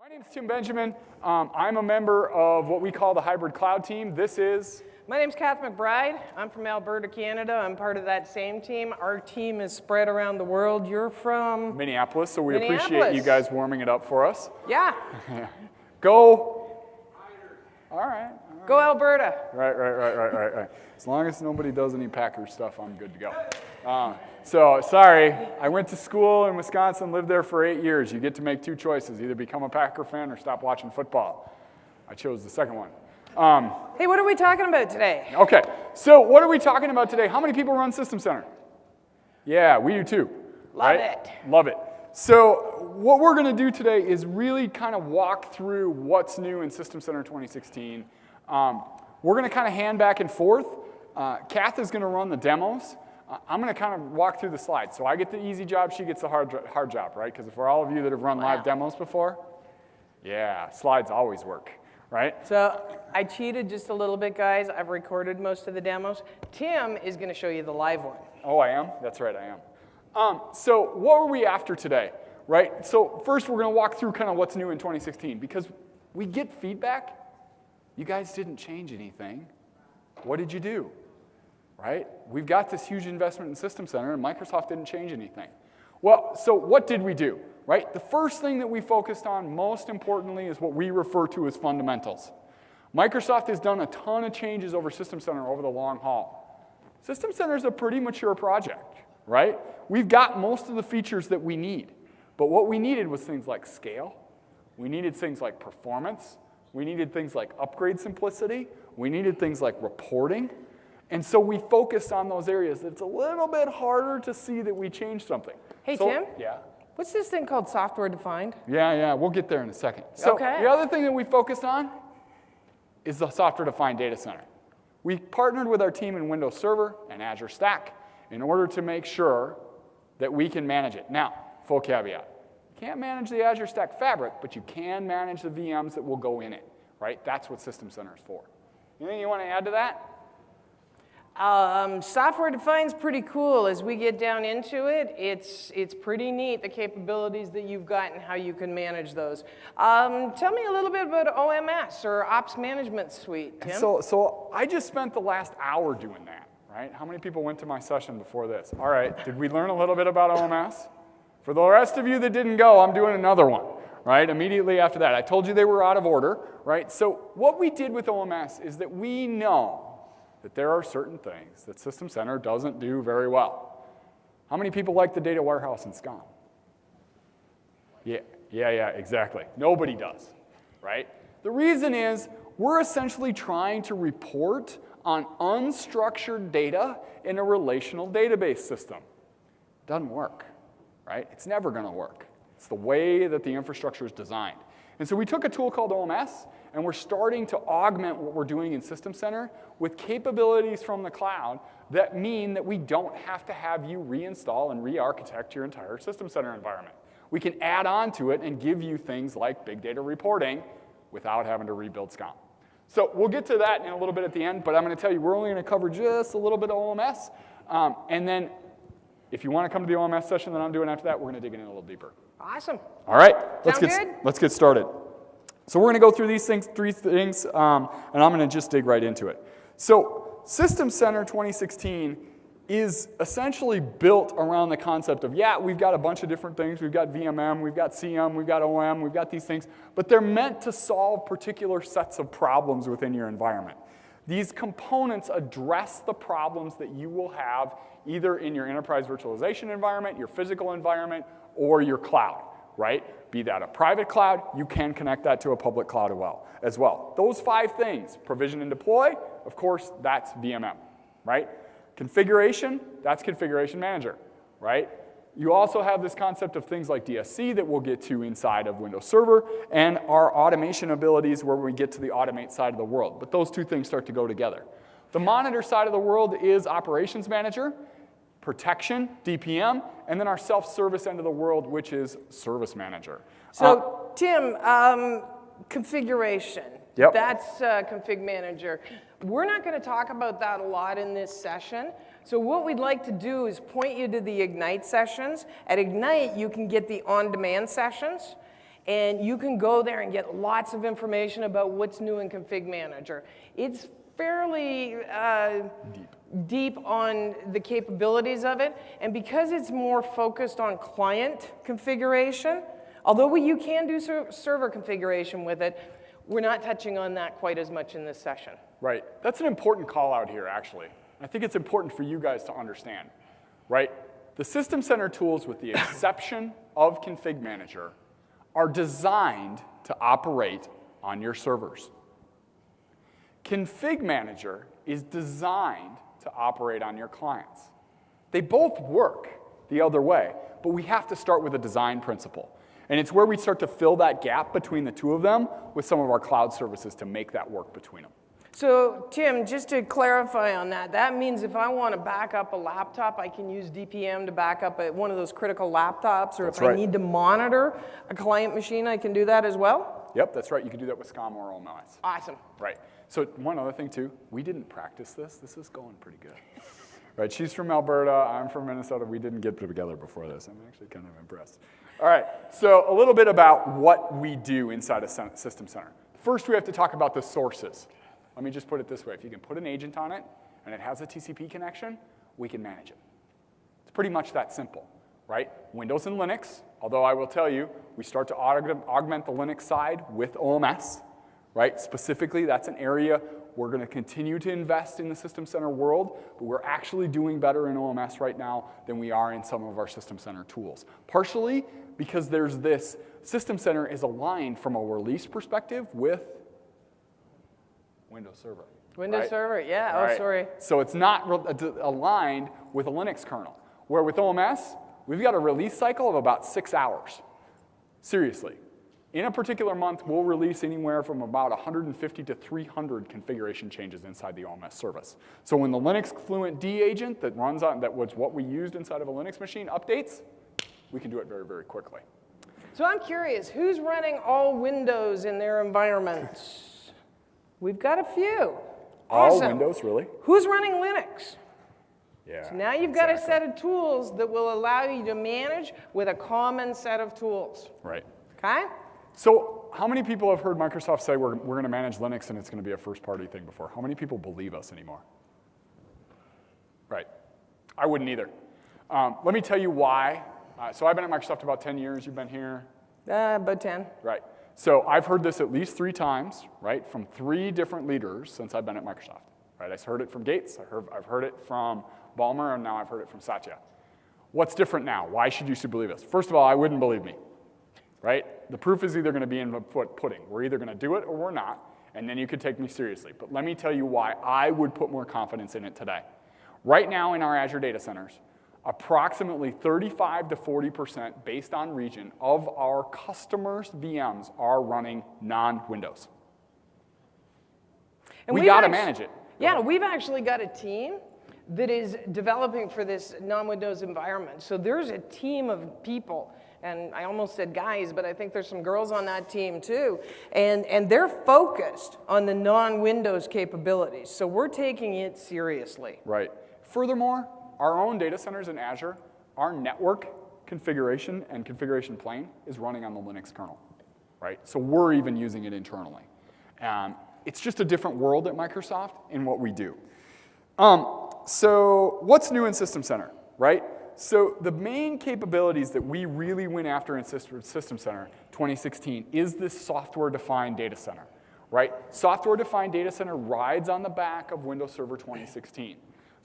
My name's Tim Benjamin. I'm a member of what we call the Hybrid Cloud team. This is... My name's Kath McBride. I'm from Alberta, Canada. I'm part of that same team. Our team is spread around the world. You're from... Minneapolis, so we appreciate you guys warming it up for us. Yeah. Go... All right. Go Alberta. Right. As long as nobody does any Packers stuff, I'm good to go. So, sorry, I went to school in Wisconsin, lived there for 8 years. You get to make two choices, either become a Packer fan or stop watching football. I chose the second one. Hey, what are we talking about today? Okay, so what are we talking about today? How many people run System Center? Yeah, we do too. Love it. Love it. So what we're going to do today is really kind of walk through what's new in System Center 2016. We're going to kind of hand back and forth. Kath is going to run the demos. I'm going to kind of walk through the slides. So I get the easy job, she gets the hard job, right? Because for all of you that have run live demos before, yeah, slides always work, right? So I cheated just a little bit, guys. I've recorded most of the demos. Tim is going to show you the live one. Oh, I am? That's right, I am. So what were we after today, right? So first we're going to walk through kind of what's new in 2016 because we get feedback. You guys didn't change anything. What did you do? Right? We've got this huge investment in System Center, and Microsoft didn't change anything. Well, so what did we do? Right? The first thing that we focused on, most importantly, is what we refer to as fundamentals. Microsoft has done a ton of changes over System Center over the long haul. System Center is a pretty mature project, right? We've got most of the features that we need, but what we needed was things like scale. We needed things like performance. We needed things like upgrade simplicity. We needed things like reporting. And so we focused on those areas. It's a little bit harder to see that we changed something. Hey, Tim? Yeah? What's this thing called software defined? Yeah, we'll get there in a second. So the other thing that we focused on is the software defined data center. We partnered with our team in Windows Server and Azure Stack in order to make sure that we can manage it. Now, full caveat. You can't manage the Azure Stack Fabric, but you can manage the VMs that will go in it, right? That's what System Center is for. Anything you want to add to that? Software defined's pretty cool. As we get down into it, it's pretty neat, the capabilities that you've got and how you can manage those. Tell me a little bit about OMS, or Ops Management Suite, Tim. So I just spent the last hour doing that, right? How many people went to my session before this? All right, did we learn a little bit about OMS? For the rest of you that didn't go, I'm doing another one, right? Immediately after that. I told you they were out of order, right? So what we did with OMS is that we know that there are certain things that System Center doesn't do very well. How many people like the data warehouse in SCOM? Yeah, exactly. Nobody does, right? The reason is we're essentially trying to report on unstructured data in a relational database system. It doesn't work, right? It's never going to work. It's the way that the infrastructure is designed. And so we took a tool called OMS, and we're starting to augment what we're doing in System Center with capabilities from the cloud that mean that we don't have to have you reinstall and re-architect your entire System Center environment. We can add on to it and give you things like big data reporting without having to rebuild SCOM. So we'll get to that in a little bit at the end, but I'm going to tell you we're only going to cover just a little bit of OMS. And then if you want to come to the OMS session that I'm doing after that, we're going to dig in a little deeper. Awesome. All right, Let's get started. So we're going to go through these three things, and I'm going to just dig right into it. So System Center 2016 is essentially built around the concept of, we've got a bunch of different things. We've got VMM, we've got CM, we've got OM, we've got these things, but they're meant to solve particular sets of problems within your environment. These components address the problems that you will have either in your enterprise virtualization environment, your physical environment, or your cloud, right? Be that a private cloud, you can connect that to a public cloud as well. Those 5 things, provision and deploy, of course, that's VMM, right? Configuration, that's Configuration Manager, right? You also have this concept of things like DSC that we'll get to inside of Windows Server, and our automation abilities where we get to the automate side of the world. But those 2 things start to go together. The monitor side of the world is Operations Manager, protection, DPM, and then our self-service end of the world, which is Service Manager. So, Tim, configuration. Yep. That's Config Manager. We're not going to talk about that a lot in this session. So what we'd like to do is point you to the Ignite sessions. At Ignite, you can get the on-demand sessions. And you can go there and get lots of information about what's new in Config Manager. It's fairly deep on the capabilities of it. And because it's more focused on client configuration, although you can do server configuration with it, we're not touching on that quite as much in this session. Right. That's an important call out here, actually. I think it's important for you guys to understand, right? The System Center tools, with the exception of Config Manager, are designed to operate on your servers. Config Manager is designed to operate on your clients. They both work the other way, but we have to start with a design principle. And it's where we start to fill that gap between the two of them with some of our cloud services to make that work between them. So, Tim, just to clarify on that, that means if I want to back up a laptop, I can use DPM to back up one of those critical laptops, or That's if right. I need to monitor a client machine, I can do that as well? Yep, that's right. You can do that with SCOM or OMS. Awesome. Right. So one other thing, too, we didn't practice this. This is going pretty good. Right, she's from Alberta. I'm from Minnesota. We didn't get together before this. I'm actually kind of impressed. All right, so a little bit about what we do inside a System Center. First, we have to talk about the sources. Let me just put it this way. If you can put an agent on it and it has a TCP connection, we can manage it. It's pretty much that simple, right? Windows and Linux, although I will tell you, we start to augment the Linux side with OMS, right? Specifically, that's an area we're going to continue to invest in the System Center world, but we're actually doing better in OMS right now than we are in some of our System Center tools. Partially because there's this, System Center is aligned from a release perspective with Windows Server. Windows right? Server, yeah, All oh, right. sorry. So it's not aligned with a Linux kernel, where with OMS, we've got a release cycle of about 6 hours. Seriously. In a particular month, we'll release anywhere from about 150 to 300 configuration changes inside the OMS service. So when the Linux Fluent D agent that runs on, that was what we used inside of a Linux machine, updates, we can do it very, very quickly. So I'm curious, who's running all Windows in their environments? We've got a few. All Awesome. Windows, really? Who's running Linux? Yeah. So now you've got a set of tools that will allow you to manage with a common set of tools. Right. Okay? So how many people have heard Microsoft say we're going to manage Linux and it's going to be a first-party thing before? How many people believe us anymore? Right. I wouldn't either. Let me tell you why. So I've been at Microsoft about 10 years. You've been here? About 10. Right. So I've heard this at least 3 times, right, from 3 different leaders since I've been at Microsoft. Right. I heard it from Gates, I've heard it from Ballmer, and now I've heard it from Satya. What's different now? Why should you believe us? First of all, I wouldn't believe me. Right? The proof is either going to be in the pudding. We're either going to do it or we're not, and then you could take me seriously. But let me tell you why I would put more confidence in it today. Right now in our Azure data centers, approximately 35 to 40% based on region of our customers' VMs are running non-Windows. And We we've got to actu- manage it. Yeah, we've actually got a team that is developing for this non-Windows environment. So there's a team of people, and I almost said guys, but I think there's some girls on that team too, and they're focused on the non-Windows capabilities. So we're taking it seriously. Right. Furthermore, our own data centers in Azure, our network configuration and configuration plane is running on the Linux kernel, right? So we're even using it internally. It's just a different world at Microsoft in what we do. So what's new in System Center, right? So the main capabilities that we really went after in System Center 2016 is this software-defined data center, right? Software-defined data center rides on the back of Windows Server 2016.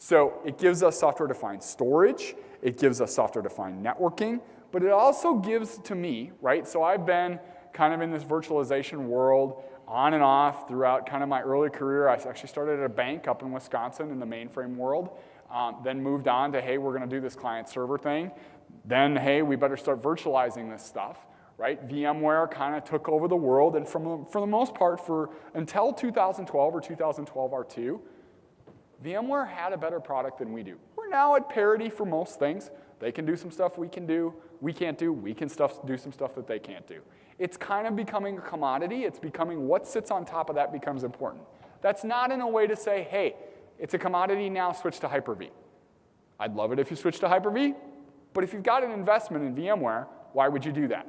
So it gives us software-defined storage, it gives us software-defined networking, but it also gives to me, right? So I've been kind of in this virtualization world on and off throughout kind of my early career. I actually started at a bank up in Wisconsin in the mainframe world, then moved on to, hey, we're going to do this client-server thing. Then, hey, we better start virtualizing this stuff, right? VMware kind of took over the world, and for the most part, until 2012 or 2012 R2, VMware had a better product than we do. We're now at parity for most things. They can do some stuff we can do, we can't do. We can do some stuff that they can't do. It's kind of becoming a commodity. It's becoming what sits on top of that becomes important. That's not in a way to say, hey, it's a commodity now, switch to Hyper-V. I'd love it if you switch to Hyper-V, but if you've got an investment in VMware, why would you do that?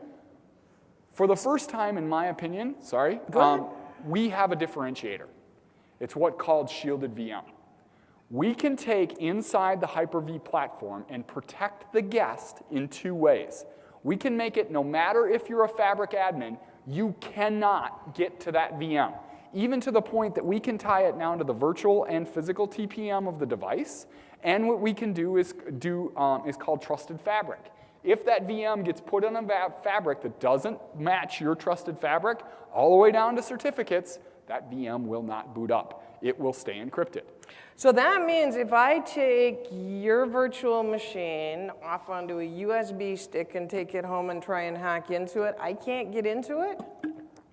For the first time, in my opinion, we have a differentiator. It's what's called shielded VM. We can take inside the Hyper-V platform and protect the guest in two ways. We can make it, no matter if you're a Fabric admin, you cannot get to that VM. Even to the point that we can tie it down to the virtual and physical TPM of the device. And what we can do is called Trusted Fabric. If that VM gets put on a fabric that doesn't match your Trusted Fabric, all the way down to certificates, that VM will not boot up. It will stay encrypted. So that means if I take your virtual machine off onto a USB stick and take it home and try and hack into it, I can't get into it?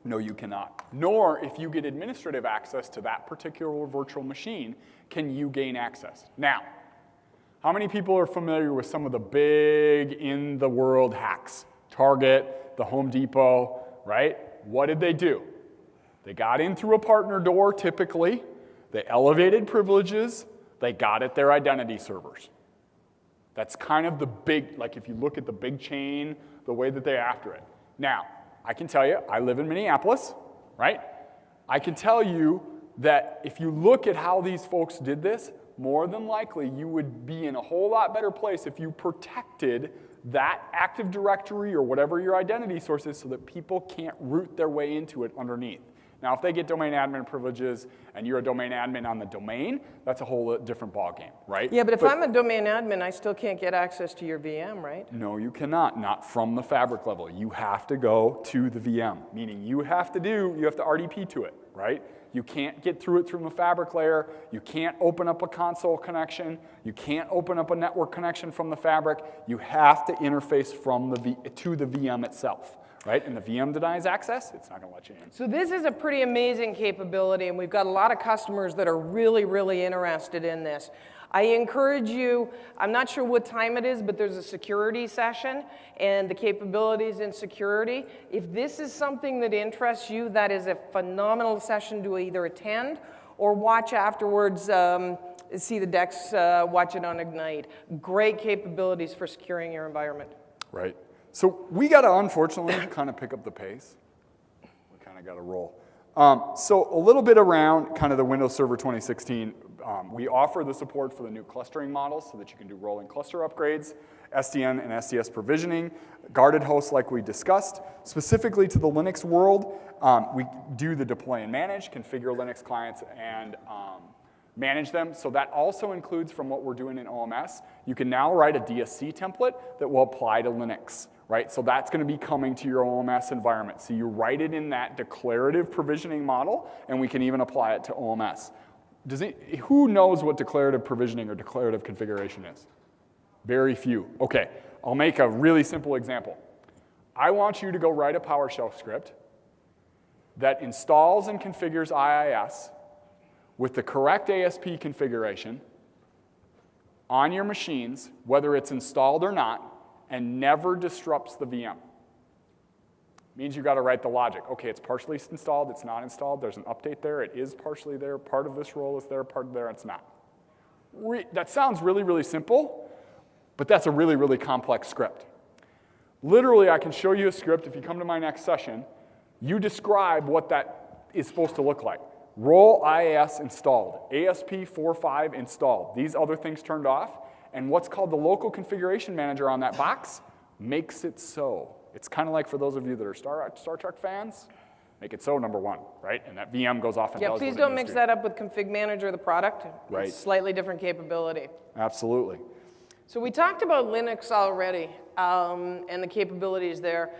No, you cannot. Nor, if you get administrative access to that particular virtual machine, can you gain access. Now, how many people are familiar with some of the big in-the-world hacks? Target, the Home Depot, right? What did they do? They got in through a partner door, typically. They elevated privileges. They got at their identity servers. That's kind of the big, like if you look at the big chain, the way that they're after it. Now, I can tell you, I live in Minneapolis, right? I can tell you that if you look at how these folks did this, more than likely you would be in a whole lot better place if you protected that Active Directory or whatever your identity source is so that people can't root their way into it underneath. Now, if they get domain admin privileges and you're a domain admin on the domain, that's a whole different ballgame, right? Yeah, but if I'm a domain admin, I still can't get access to your VM, right? No, you cannot, not from the fabric level. You have to go to the VM, meaning you have to RDP to it, right? You can't get through it from the fabric layer. You can't open up a console connection. You can't open up a network connection from the fabric. You have to interface from to the VM itself. Right? And the VM denies access, it's not going to let you in. So this is a pretty amazing capability, and we've got a lot of customers that are really, really interested in this. I encourage you, I'm not sure what time it is, but there's a security session and the capabilities in security. If this is something that interests you, that is a phenomenal session to either attend or watch afterwards, see the decks, watch it on Ignite. Great capabilities for securing your environment. Right. So we got to, unfortunately, kind of pick up the pace. We kind of got to roll. So a little bit around kind of the Windows Server 2016. We offer the support for the new clustering models so that you can do rolling cluster upgrades, SDN and SDS provisioning, guarded hosts like we discussed. Specifically to the Linux world, we do the deploy and manage, configure Linux clients, and manage them. So that also includes from what we're doing in OMS. You can now write a DSC template that will apply to Linux. Right? So that's going to be coming to your OMS environment. So you write it in that declarative provisioning model, and we can even apply it to OMS. Who knows what declarative provisioning or declarative configuration is? Very few. Okay, I'll make a really simple example. I want you to go write a PowerShell script that installs and configures IIS with the correct ASP configuration on your machines, whether it's installed or not, and never disrupts the VM. Means you got to write the logic. Okay, it's partially installed, it's not installed, there's an update there, it is partially there, part of this role is there, part of there, it's not. That sounds really, really simple, but that's a really, really complex script. Literally, I can show you a script. If you come to my next session, you describe what that is supposed to look like. Role IIS installed, ASP.4.5 installed, these other things turned off, and what's called the local configuration manager on that box makes it so. It's kind of like for those of you that are Star Trek fans, make it so number one, right? And that VM goes off and does what it please needs don't mix to. that up with config manager, the product. Right. It's slightly different capability. Absolutely. So we talked about Linux already and the capabilities there.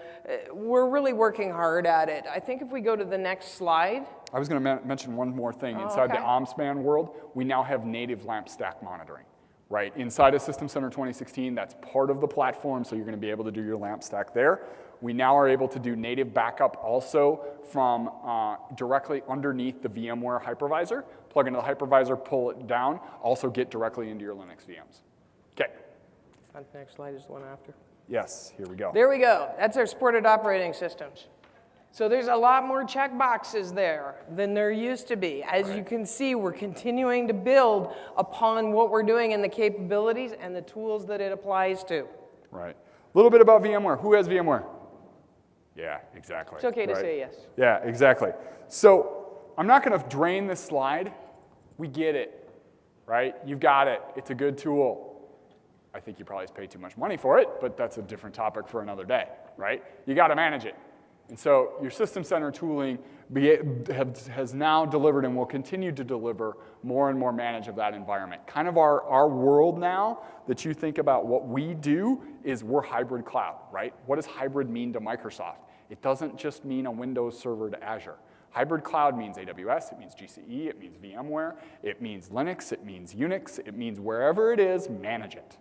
We're really working hard at it. I think if we go to the next slide. I was going to mention one more thing. Inside the OMSPAN world, we now have native LAMP stack monitoring. Right, inside of System Center 2016, that's part of the platform, so you're going to be able to do your LAMP stack there. We now are able to do native backup also from directly underneath the VMware hypervisor. Plug into the hypervisor, pull it down, also get directly into your Linux VMs. Okay. Not the next slide, is the one after. Yes, here we go. There we go. That's our supported operating systems. So there's a lot more checkboxes there than there used to be. As you can see, we're continuing to build upon what we're doing and the capabilities and the tools that it applies to. Right. A little bit about VMware. Who has VMware? Yeah, exactly. It's okay to right? say yes. Yeah, exactly. So I'm not going to drain this slide. We get it, right? You've got it. It's a good tool. I think you probably pay too much money for it, but that's a different topic for another day, right? You got to manage it. And so your System Center tooling has now delivered and will continue to deliver more and more manage of that environment. Kind of our world now that you think about what we do is we're hybrid cloud, right? What does hybrid mean to Microsoft? It doesn't just mean a Windows server to Azure. Hybrid cloud means AWS, it means GCE, it means VMware, it means Linux, it means Unix, it means wherever it is, manage it.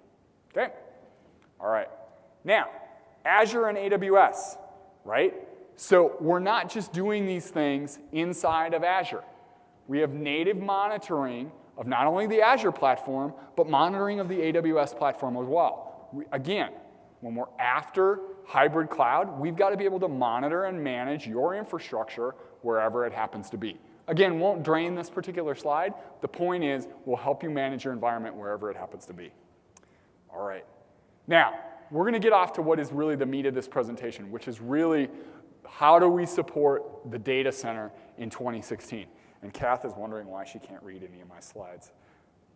Okay? All right. Now, Azure and AWS, right? So we're not just doing these things inside of Azure. We have native monitoring of not only the Azure platform, but monitoring of the AWS platform as well. Again, when we're after hybrid cloud, we've got to be able to monitor and manage your infrastructure wherever it happens to be. Again, won't drain this particular slide. The point is, we'll help you manage your environment wherever it happens to be. All right. Now, we're going to get off to what is really the meat of this presentation, which is really how do we support the data center in 2016? And Kath is wondering why she can't read any of my slides.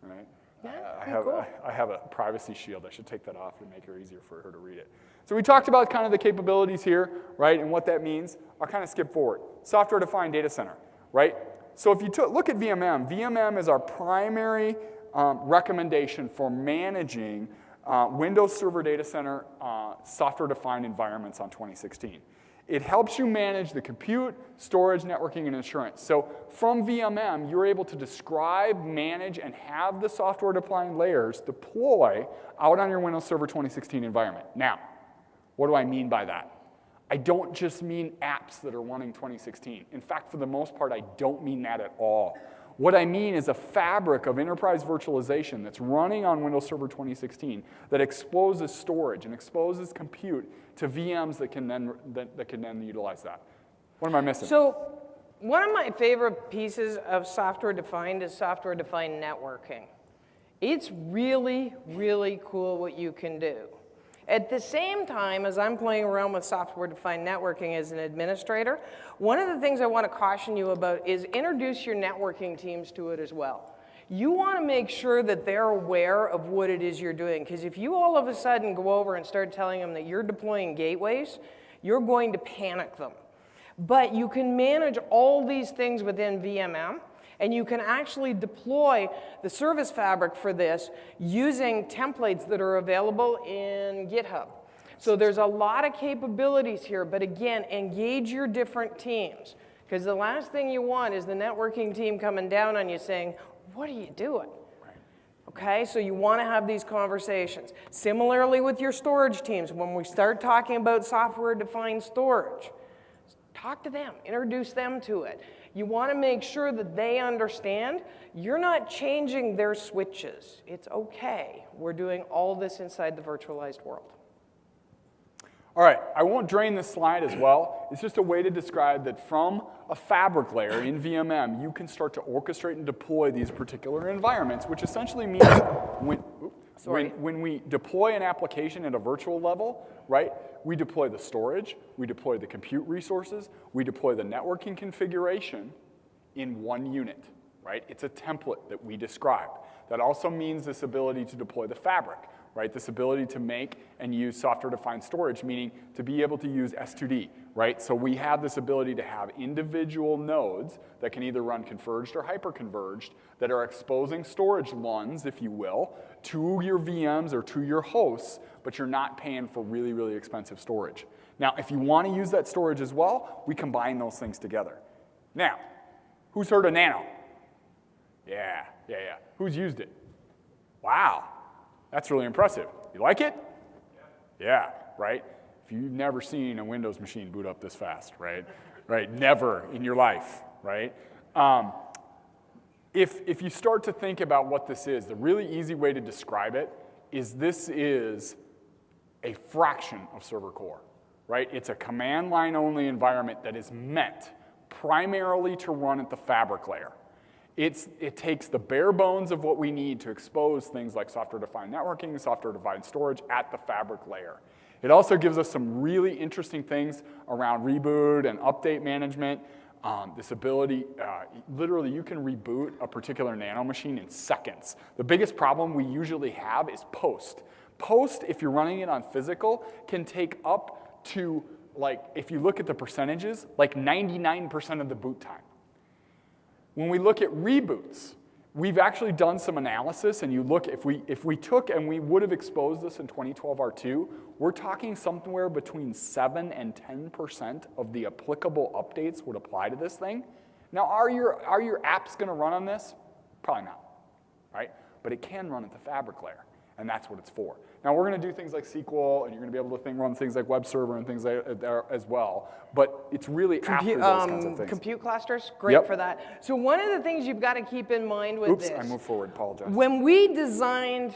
Right? Yeah, cool. I have a privacy shield. I should take that off to make it easier for her to read it. So we talked about kind of the capabilities here, right, and what that means. I'll kind of skip forward. Software-defined data center, right? So if you look at VMM, VMM is our primary recommendation for managing Windows Server Data Center software-defined environments on 2016. It helps you manage the compute, storage, networking, and insurance. So from VMM, you're able to describe, manage, and have the software-defined layers deploy out on your Windows Server 2016 environment. Now, what do I mean by that? I don't just mean apps that are running 2016. In fact, for the most part, I don't mean that at all. What I mean is a fabric of enterprise virtualization that's running on Windows Server 2016 that exposes storage and exposes compute to VMs that can then utilize that. What am I missing? So one of my favorite pieces of software-defined is software-defined networking. It's really, really cool what you can do. At the same time, as I'm playing around with software-defined networking as an administrator, one of the things I want to caution you about is introduce your networking teams to it as well. You want to make sure that they're aware of what it is you're doing, because if you all of a sudden go over and start telling them that you're deploying gateways, you're going to panic them. But you can manage all these things within VMM, and you can actually deploy the service fabric for this using templates that are available in GitHub. So there's a lot of capabilities here, but again, engage your different teams. Because the last thing you want is the networking team coming down on you saying, what are you doing? Okay, so you want to have these conversations. Similarly with your storage teams, when we start talking about software-defined storage, talk to them, introduce them to it. You want to make sure that they understand you're not changing their switches. It's okay. We're doing all this inside the virtualized world. All right, I won't drain this slide as well. It's just a way to describe that from a fabric layer in VMM, you can start to orchestrate and deploy these particular environments, which essentially means when we deploy an application at a virtual level, right, we deploy the storage, we deploy the compute resources, we deploy the networking configuration in one unit, right? It's a template that we describe. That also means this ability to deploy the fabric, right? This ability to make and use software-defined storage, meaning to be able to use S2D, right? So we have this ability to have individual nodes that can either run converged or hyper-converged that are exposing storage LUNs, if you will, to your VMs or to your hosts, but you're not paying for really, really expensive storage. Now, if you want to use that storage as well, we combine those things together. Now, who's heard of Nano? Yeah. Who's used it? Wow. That's really impressive. You like it? Yeah, right? If you've never seen a Windows machine boot up this fast, right? Right, never in your life, right? If you start to think about what this is, the really easy way to describe it is this is a fraction of server core, right? It's a command line only environment that is meant primarily to run at the fabric layer. It takes the bare bones of what we need to expose things like software-defined networking, software-defined storage at the fabric layer. It also gives us some really interesting things around reboot and update management. This ability, literally you can reboot a particular Nano machine in seconds. The biggest problem we usually have is post. Post, if you're running it on physical, can take up to, like, if you look at the percentages, like 99% of the boot time. When we look at reboots, we've actually done some analysis, and you look, if we took and we would have exposed this in 2012 R2, we're talking somewhere between 7 and 10% of the applicable updates would apply to this thing. Now, are your apps going to run on this? Probably not, right? But it can run at the fabric layer, and that's what it's for. Now, we're going to do things like SQL, and you're going to be able to run things like web server and things like that as well. But it's really after those kinds of things. Compute clusters, great for that. So one of the things you've got to keep in mind with this. Oops, I moved forward, apologize. When we designed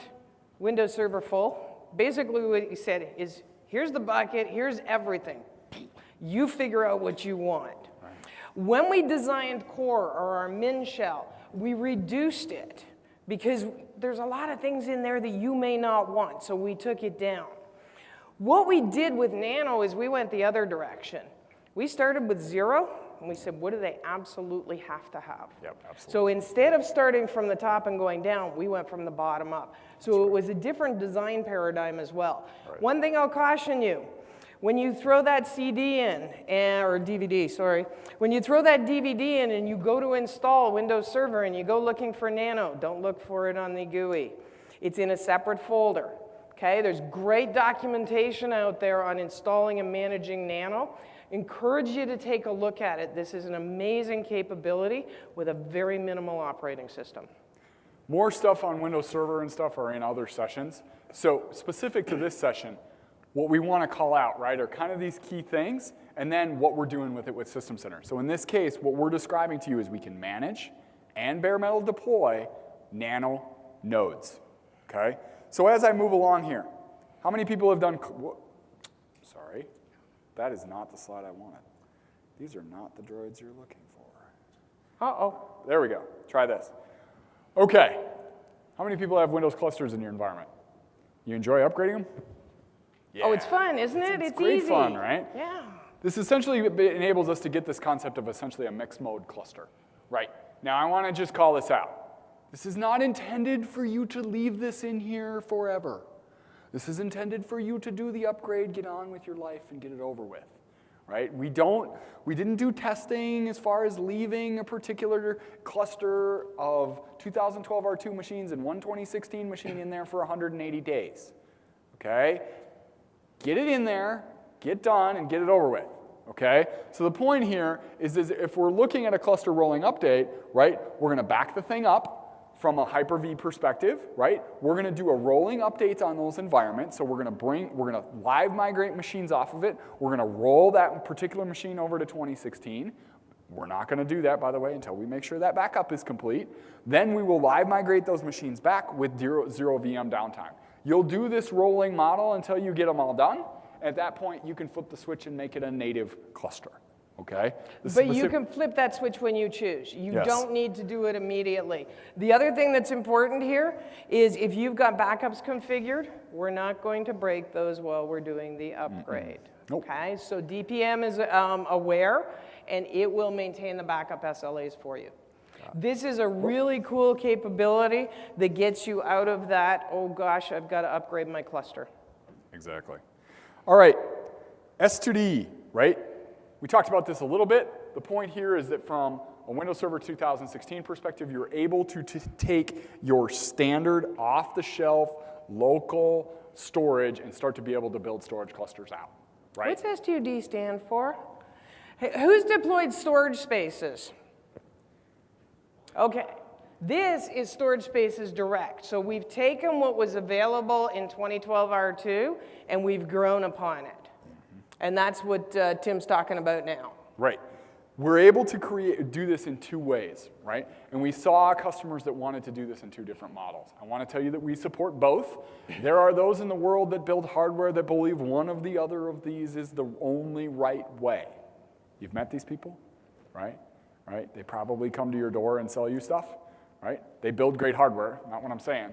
Windows Server Full, basically what you said is, here's the bucket, here's everything. You figure out what you want. Right. When we designed Core, or our Min shell, we reduced it, because there's a lot of things in there that you may not want, so we took it down. What we did with Nano is we went the other direction. We started with 0, and we said, what do they absolutely have to have? Yep, absolutely. So instead of starting from the top and going down, we went from the bottom up. So it was a different design paradigm as well. Right. One thing I'll caution you, when you throw that CD in, or DVD, sorry, when you throw that DVD in and you go to install Windows Server and you go looking for Nano, don't look for it on the GUI. It's in a separate folder, okay? There's great documentation out there on installing and managing Nano. Encourage you to take a look at it. This is an amazing capability with a very minimal operating system. More stuff on Windows Server and stuff are in other sessions. So specific to this session, what we want to call out, right, are kind of these key things, and then what we're doing with it with System Center. So in this case, what we're describing to you is we can manage and bare metal deploy Nano nodes, okay? So as I move along here, how many people have done, sorry, that is not the slide I wanted. These are not the droids you're looking for. Uh-oh. There we go, try this. Okay, how many people have Windows clusters in your environment? You enjoy upgrading them? Yeah. Oh, it's fun, isn't it? It's great easy. Fun, right? Yeah. This essentially enables us to get this concept of essentially a mixed mode cluster. Right. Now, I want to just call this out. This is not intended for you to leave this in here forever. This is intended for you to do the upgrade, get on with your life, and get it over with. Right? We didn't do testing as far as leaving a particular cluster of 2012 R2 machines and one 2016 machine in there for 180 days. Okay? Get it in there, get done, and get it over with, okay? So the point here is if we're looking at a cluster rolling update, right, we're going to back the thing up from a Hyper-V perspective, right? We're going to do a rolling updates on those environments, so we're going to live migrate machines off of it. We're going to roll that particular machine over to 2016. We're not going to do that, by the way, until we make sure that backup is complete. Then we will live migrate those machines back with zero VM downtime. You'll do this rolling model until you get them all done. At that point, you can flip the switch and make it a native cluster, okay? But you can flip that switch when you choose. You don't need to do it immediately. The other thing that's important here is if you've got backups configured, we're not going to break those while we're doing the upgrade. Nope. Okay, so DPM is aware, and it will maintain the backup SLAs for you. This is a really cool capability that gets you out of that, oh gosh, I've got to upgrade my cluster. Exactly. All right, S2D, right? We talked about this a little bit. The point here is that from a Windows Server 2016 perspective, you're able to take your standard off-the-shelf local storage and start to be able to build storage clusters out, right? What's S2D stand for? Hey, who's deployed storage spaces? Okay, this is Storage Spaces Direct. So we've taken what was available in 2012 R2 and we've grown upon it. And that's what Tim's talking about now. Right. We're able to do this in two ways, right? And we saw customers that wanted to do this in two different models. I want to tell you that we support both. There are those in the world that build hardware that believe one of the other of these is the only right way. You've met these people, right? Right? They probably come to your door and sell you stuff, right? They build great hardware, not what I'm saying.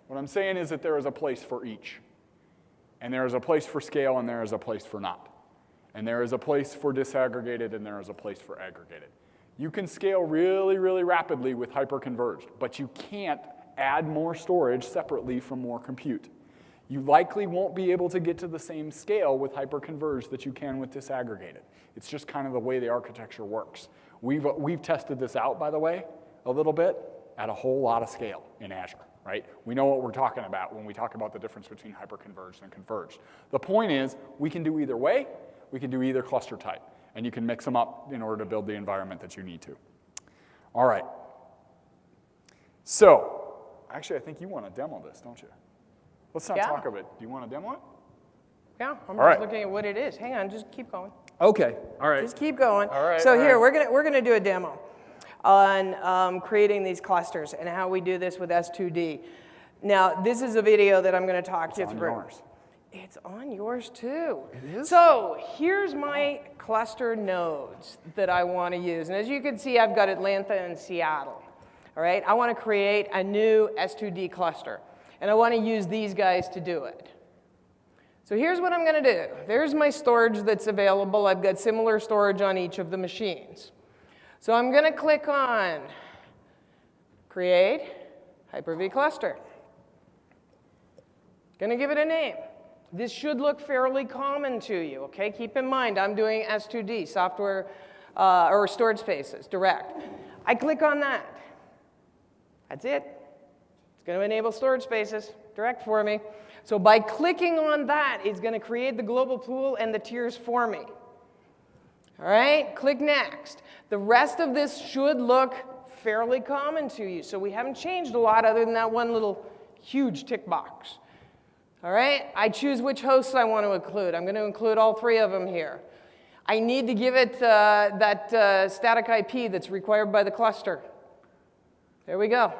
What I'm saying is that there is a place for each. And there is a place for scale, and there is a place for not. And there is a place for disaggregated, and there is a place for aggregated. You can scale really, really rapidly with hyperconverged, but you can't add more storage separately from more compute. You likely won't be able to get to the same scale with hyperconverged that you can with disaggregated. It's just kind of the way the architecture works. We've tested this out, by the way, a little bit at a whole lot of scale in Azure, right? We know what we're talking about when we talk about the difference between hyperconverged and converged. The point is, we can do either way. We can do either cluster type, and you can mix them up in order to build the environment that you need to. All right. So, actually, I think you want to demo this, don't you? Let's not talk of it. Do you want to demo it? Yeah, I'm just looking at what it is. Hang on, just keep going. Okay, all right. Just keep going. All right. So here, we're gonna do a demo on creating these clusters and how we do this with S2D. Now, this is a video that I'm gonna talk you through. Yours. It's on yours too. It is? So here's my cluster nodes that I want to use. And as you can see, I've got Atlanta and Seattle. All right, I want to create a new S2D cluster. And I want to use these guys to do it. So here's what I'm going to do. There's my storage that's available. I've got similar storage on each of the machines. So I'm going to click on Create Hyper-V Cluster. Going to give it a name. This should look fairly common to you, okay? Keep in mind, I'm doing S2D, software or storage spaces, direct. I click on that. That's it. It's going to enable storage spaces, direct for me. So by clicking on that, it's going to create the global pool and the tiers for me. All right, click Next. The rest of this should look fairly common to you. So we haven't changed a lot other than that one little huge tick box. All right, I choose which hosts I want to include. I'm going to include all 3 of them here. I need to give it that static IP that's required by the cluster. There we go.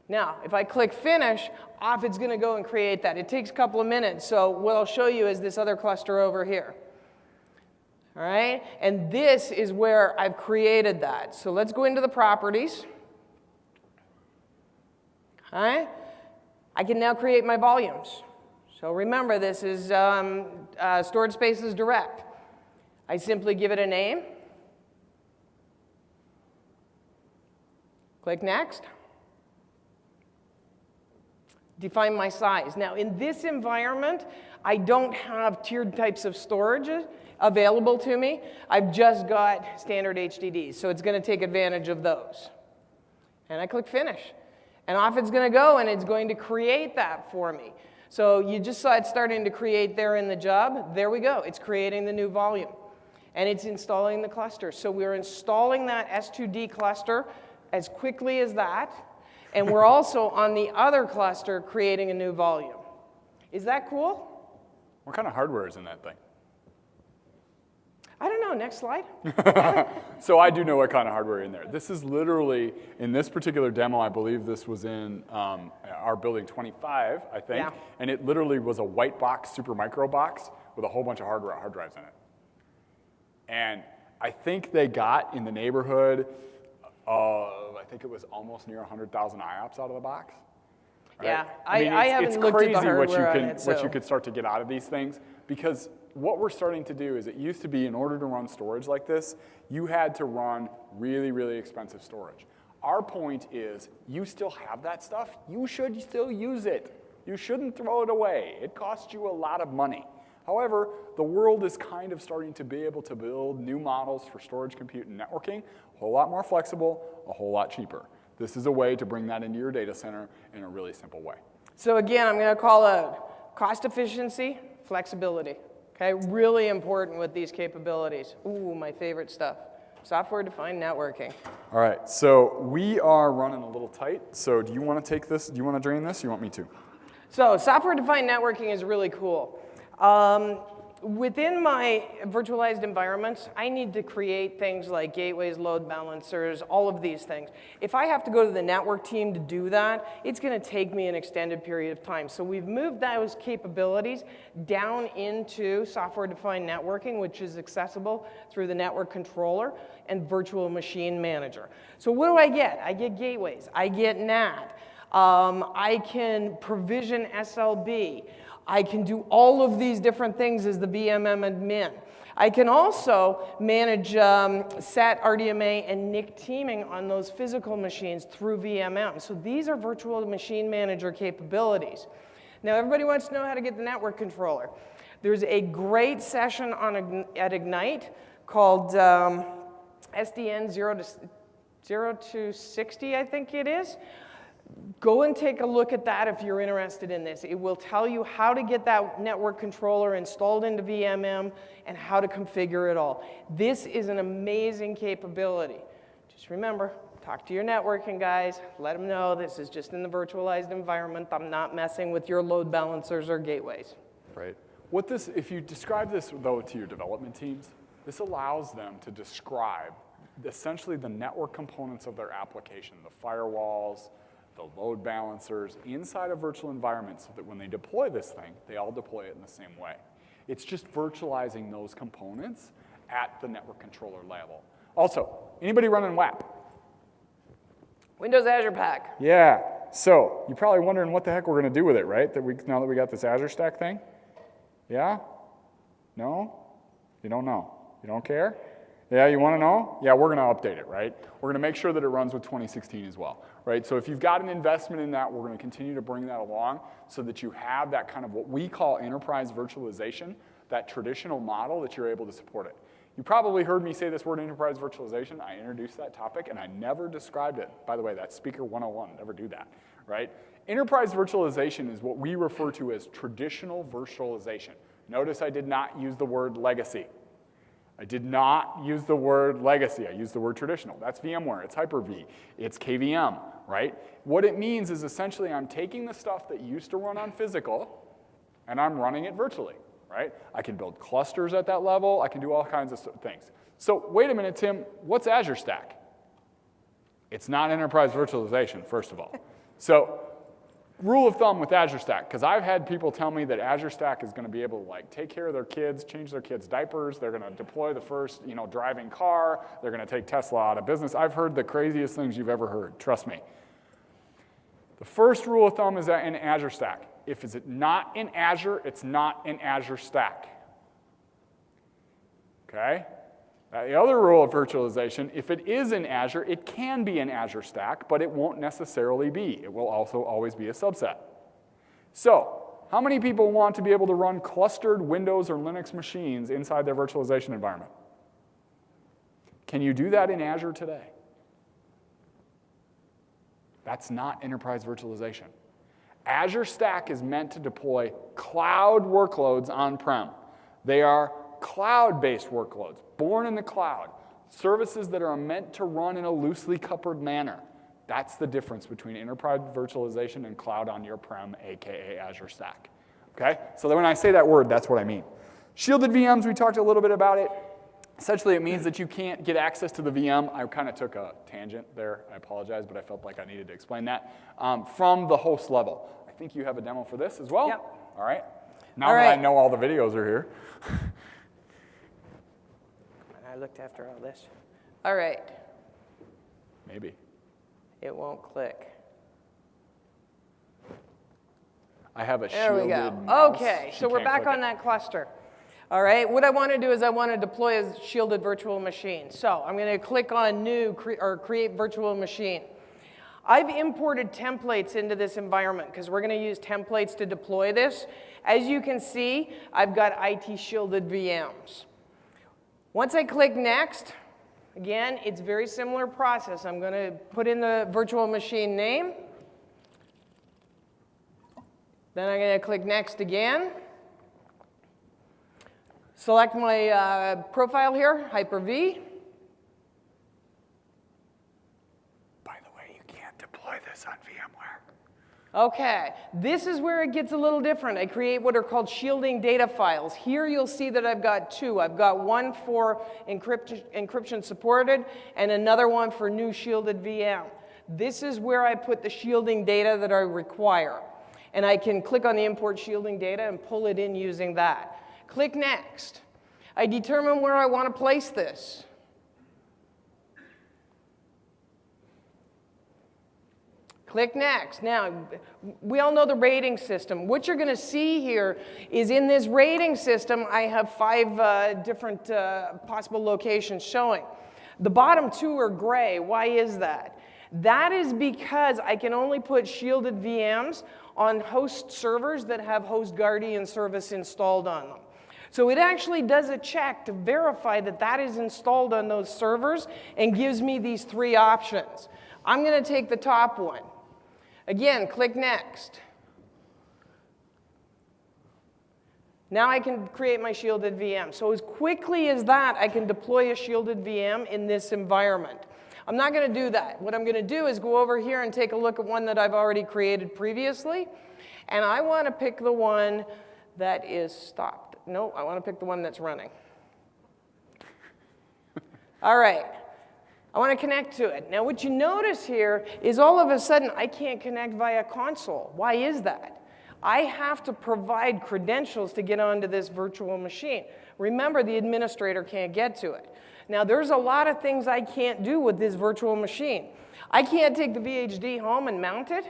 Now, if I click Finish, off it's going to go and create that. It takes a couple of minutes, so what I'll show you is this other cluster over here. All right, and this is where I've created that. So let's go into the properties. All right. I can now create my volumes. So remember, this is storage spaces direct. I simply give it a name. Click Next. Define my size. Now, in this environment, I don't have tiered types of storage available to me. I've just got standard HDDs, so it's going to take advantage of those. And I click Finish. And off it's going to go, and it's going to create that for me. So you just saw it starting to create there in the job. There we go. It's creating the new volume. And it's installing the cluster. So we're installing that S2D cluster as quickly as that. And we're also on the other cluster creating a new volume. Is that cool? What kind of hardware is in that thing? I don't know. Next slide. So I do know what kind of hardware is in there. This is literally, in this particular demo, I believe this was in our building 25, I think. Yeah. And it literally was a white box, super micro box with a whole bunch of hard drives in it. And I think they got in the neighborhood of, I think it was almost near 100,000 IOPS out of the box. Right? Yeah, I haven't looked at the hardware on it, what you could start to get out of these things, because what we're starting to do is, it used to be, in order to run storage like this, you had to run really, really expensive storage. Our point is, you still have that stuff. You should still use it. You shouldn't throw it away. It costs you a lot of money. However, the world is kind of starting to be able to build new models for storage, compute, and networking, a whole lot more flexible, a whole lot cheaper. This is a way to bring that into your data center in a really simple way. So again, I'm going to call out cost efficiency, flexibility. Okay, really important with these capabilities. Ooh, my favorite stuff. Software-defined networking. All right, so we are running a little tight. So do you want to take this? Do you want to drain this? Or you want me to? So software-defined networking is really cool. Within my virtualized environments, I need to create things like gateways, load balancers, all of these things. If I have to go to the network team to do that, it's going to take me an extended period of time. So we've moved those capabilities down into software-defined networking, which is accessible through the network controller and virtual machine manager. So what do I get? I get gateways. I get NAT. I can provision SLB. I can do all of these different things as the VMM admin. I can also manage SAT, RDMA, and NIC teaming on those physical machines through VMM. So these are virtual machine manager capabilities. Now everybody wants to know how to get the network controller. There's a great session at Ignite called SDN 0 to 60, I think it is. Go and take a look at that if you're interested in this. It will tell you how to get that network controller installed into VMM and how to configure it all. This is an amazing capability. Just remember, talk to your networking guys. Let them know this is just in the virtualized environment. I'm not messing with your load balancers or gateways. Right. If you describe this, though, to your development teams, this allows them to describe essentially the network components of their application, the firewalls, the load balancers, inside a virtual environment so that when they deploy this thing, they all deploy it in the same way. It's just virtualizing those components at the network controller level. Also, anybody running WAP? Windows Azure Pack. Yeah. So you're probably wondering what the heck we're going to do with it, right? Now that we got this Azure Stack thing? Yeah? No? You don't know? You don't care? Yeah, you want to know? Yeah, we're going to update it, right? We're going to make sure that it runs with 2016 as well, right? So if you've got an investment in that, we're going to continue to bring that along so that you have that kind of what we call enterprise virtualization, that traditional model that you're able to support it. You probably heard me say this word enterprise virtualization. I introduced that topic, and I never described it. By the way, that's Speaker 101. Never do that, right? Enterprise virtualization is what we refer to as traditional virtualization. Notice I did not use the word legacy. I did not use the word legacy. I used the word traditional. That's VMware. It's Hyper-V. It's KVM, right? What it means is essentially I'm taking the stuff that used to run on physical, and I'm running it virtually, right? I can build clusters at that level. I can do all kinds of things. So wait a minute, Tim. What's Azure Stack? It's not enterprise virtualization, first of all. So rule of thumb with Azure Stack, because I've had people tell me that Azure Stack is going to be able to like take care of their kids, change their kids' diapers. They're going to deploy the first, driving car. They're going to take Tesla out of business. I've heard the craziest things you've ever heard. Trust me. The first rule of thumb is that in Azure Stack, if it's not in Azure, it's not in Azure Stack. Okay? The other rule of virtualization, if it is in Azure, it can be in Azure Stack, but it won't necessarily be. It will also always be a subset. So, how many people want to be able to run clustered Windows or Linux machines inside their virtualization environment? Can you do that in Azure today? That's not enterprise virtualization. Azure Stack is meant to deploy cloud workloads on-prem. They are cloud-based workloads, born in the cloud, services that are meant to run in a loosely coupled manner. That's the difference between enterprise virtualization and cloud on your prem, aka Azure Stack. Okay? So when I say that word, that's what I mean. Shielded VMs, we talked a little bit about it. Essentially, it means that you can't get access to the VM. I kind of took a tangent there. I apologize, but I felt like I needed to explain that. From the host level. I think you have a demo for this as well? Yep. All right. Now that I know all the videos are here. I looked after all this. All right. Maybe. It won't click. I have a There shielded we go. mouse. Okay, She so we're can't back click on it. that cluster. All right, what I want to do is I want to deploy a shielded virtual machine. So I'm going to click on New or Create Virtual Machine. I've imported templates into this environment because we're going to use templates to deploy this. As you can see, I've got IT shielded VMs. Once I click Next, again, it's a very similar process. I'm going to put in the virtual machine name. Then I'm going to click Next again. Select my profile here, Hyper-V. By the way, you can't deploy this on VMware. Okay, this is where it gets a little different. I create what are called shielding data files. Here you'll see that I've got two. I've got one for encryption supported and another one for new shielded VM. This is where I put the shielding data that I require. And I can click on the import shielding data and pull it in using that. Click Next. I determine where I want to place this. Click Next. Now, we all know the rating system. What you're going to see here is in this rating system, I have 5 different possible locations showing. The bottom 2 are gray. Why is that? That is because I can only put shielded VMs on host servers that have Host Guardian service installed on them. So it actually does a check to verify that that is installed on those servers and gives me these 3 options. I'm going to take the top one. Again, click Next. Now I can create my shielded VM. So as quickly as that, I can deploy a shielded VM in this environment. I'm not going to do that. What I'm going to do is go over here and take a look at one that I've already created previously. And I want to pick the one that is stopped. No, I want to pick the one that's running. All right. I want to connect to it. Now what you notice here is all of a sudden I can't connect via console. Why is that? I have to provide credentials to get onto this virtual machine. Remember, the administrator can't get to it. Now there's a lot of things I can't do with this virtual machine. I can't take the VHD home and mount it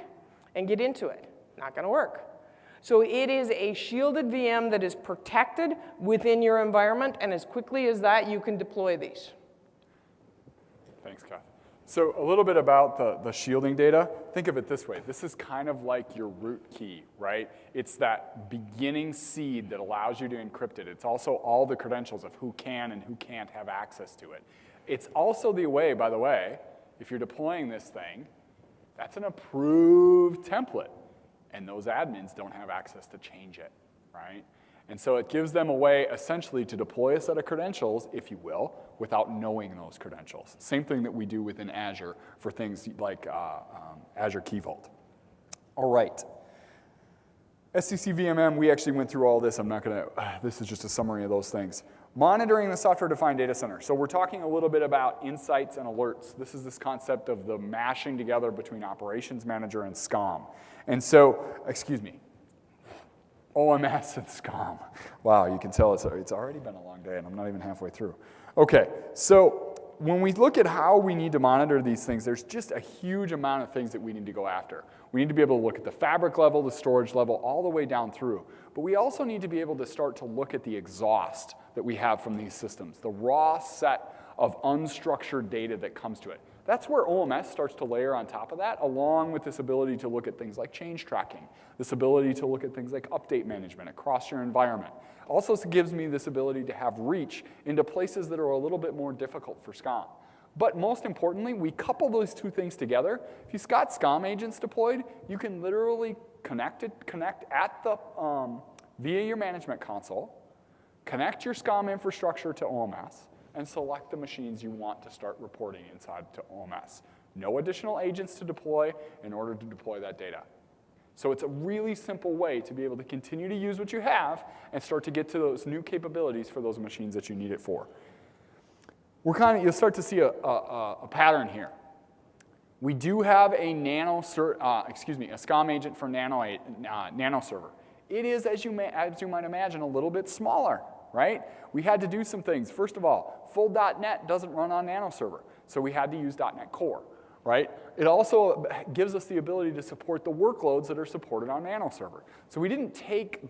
and get into it. Not going to work. So it is a shielded VM that is protected within your environment, and as quickly as that, you can deploy these. Thanks, Kath. So a little bit about the shielding data. Think of it this way. This is kind of like your root key, right? It's that beginning seed that allows you to encrypt it. It's also all the credentials of who can and who can't have access to it. It's also the way, by the way, if you're deploying this thing, that's an approved template. And those admins don't have access to change it, right? And so it gives them a way, essentially, to deploy a set of credentials, if you will, without knowing those credentials. Same thing that we do within Azure for things like Azure Key Vault. All right. SCC VMM, we actually went through all this. I'm not going to, this is just a summary of those things. Monitoring the software-defined data center. So we're talking a little bit about insights and alerts. This is this concept of the mashing together between Operations Manager and SCOM. And so, excuse me, OMS and SCOM. Wow, you can tell it's already been a long day and I'm not even halfway through. Okay, so when we look at how we need to monitor these things, there's just a huge amount of things that we need to go after. We need to be able to look at the fabric level, the storage level, all the way down through. But we also need to be able to start to look at the exhaust that we have from these systems, the raw set of unstructured data that comes to it. That's where OMS starts to layer on top of that, along with this ability to look at things like change tracking, this ability to look at things like update management across your environment. Also gives me this ability to have reach into places that are a little bit more difficult for SCOM. But most importantly, we couple those 2 things together. If you've got SCOM agents deployed, you can literally connect at the, via your management console, connect your SCOM infrastructure to OMS, and select the machines you want to start reporting inside to OMS. No additional agents to deploy in order to deploy that data. So it's a really simple way to be able to continue to use what you have and start to get to those new capabilities for those machines that you need it for. You'll start to see a pattern here. We do have a a SCOM agent for Nano server. It is, as you might imagine, a little bit smaller, right? We had to do some things. First of all, full .NET doesn't run on Nano server, so we had to use .NET Core, right? It also gives us the ability to support the workloads that are supported on Nano server. So we didn't take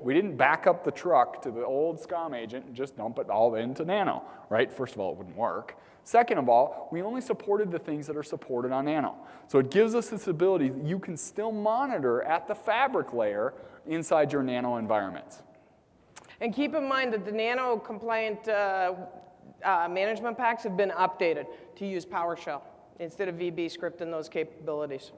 we didn't back up the truck to the old SCOM agent and just dump it all into Nano, right? First of all, it wouldn't work. Second of all, we only supported the things that are supported on Nano. So it gives us this ability that you can still monitor at the fabric layer inside your Nano environments. And keep in mind that the Nano compliant management packs have been updated to use PowerShell instead of VB script and those capabilities.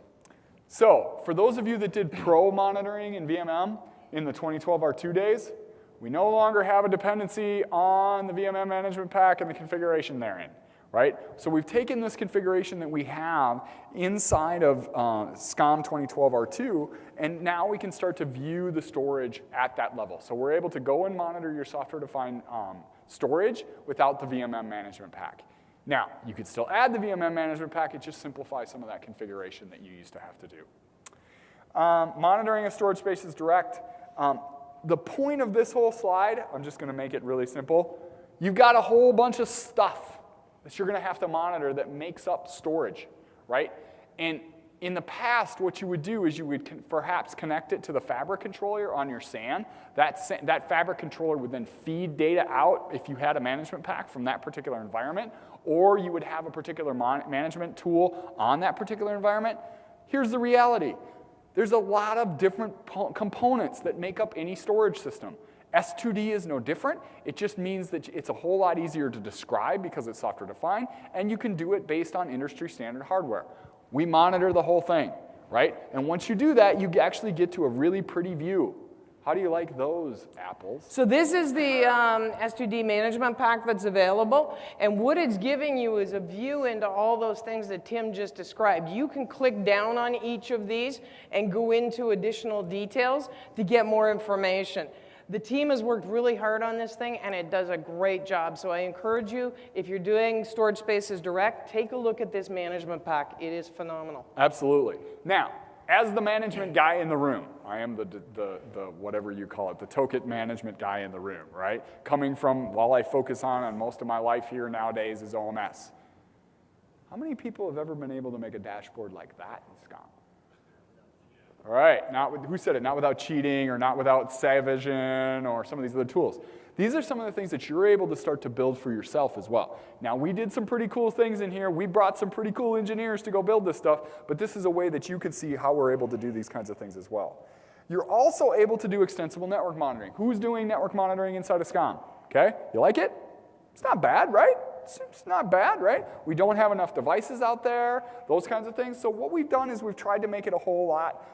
So for those of you that did pro monitoring in VMM in the 2012 R2 days, we no longer have a dependency on the VMM management pack and the configuration therein, right? So we've taken this configuration that we have inside of SCOM 2012 R2, and now we can start to view the storage at that level. So we're able to go and monitor your software-defined storage without the VMM management pack. Now, you could still add the VMM management pack, it just simplifies some of that configuration that you used to have to do. Monitoring of storage spaces direct. The point of this whole slide, I'm just going to make it really simple. You've got a whole bunch of stuff that you're going to have to monitor that makes up storage, right? And In the past, what you would do is you would perhaps connect it to the Fabric controller on your SAN. That Fabric controller would then feed data out if you had a management pack from that particular environment, or you would have a particular management tool on that particular environment. Here's the reality. There's a lot of different components that make up any storage system. S2D is no different. It just means that it's a whole lot easier to describe because it's software defined, and you can do it based on industry standard hardware. We monitor the whole thing, right? And once you do that, you actually get to a really pretty view. How do you like those apples? So this is the S2D management pack that's available, and what it's giving you is a view into all those things that Tim just described. You can click down on each of these and go into additional details to get more information. The team has worked really hard on this thing, and it does a great job. So I encourage you, if you're doing Storage Spaces Direct, take a look at this management pack. It is phenomenal. Absolutely. Now, as the management guy in the room, I am the whatever you call it, the token management guy in the room, right? Coming from, all I focus on most of my life here nowadays is OMS. How many people have ever been able to make a dashboard like that in SCOM? All right, who said it? Not without cheating or not without Savision or some of these other tools. These are some of the things that you're able to start to build for yourself as well. Now, we did some pretty cool things in here. We brought some pretty cool engineers to go build this stuff, but this is a way that you can see how we're able to do these kinds of things as well. You're also able to do extensible network monitoring. Who's doing network monitoring inside of SCOM? Okay, you like it? It's not bad, right? It's not bad, right? We don't have enough devices out there, those kinds of things. So what we've done is we've tried to make it a whole lot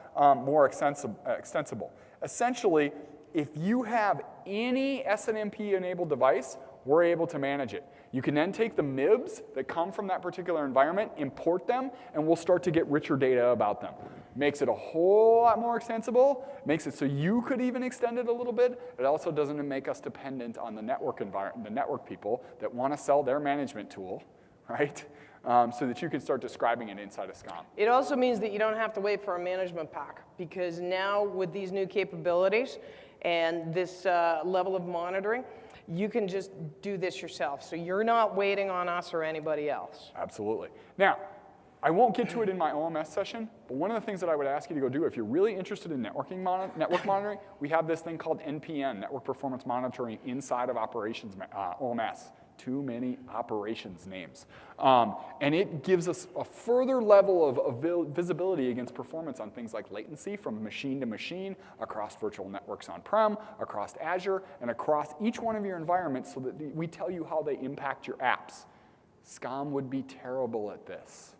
more extensible. Essentially, if you have any SNMP-enabled device, we're able to manage it. You can then take the MIBs that come from that particular environment, import them, and we'll start to get richer data about them. Makes it a whole lot more extensible, makes it so you could even extend it a little bit. It also doesn't make us dependent on the network environment, the network people that want to sell their management tool, right? So that you can start describing it inside of SCOM. It also means that you don't have to wait for a management pack, because now with these new capabilities and this level of monitoring, you can just do this yourself. So you're not waiting on us or anybody else. Absolutely. Now, I won't get to it in my OMS session, but one of the things that I would ask you to go do, if you're really interested in network monitoring, we have this thing called NPN, Network Performance Monitoring, inside of Operations OMS. Too many operations names. And it gives us a further level of visibility against performance on things like latency from machine to machine, across virtual networks on-prem, across Azure, and across each one of your environments so that we tell you how they impact your apps. SCOM would be terrible at this.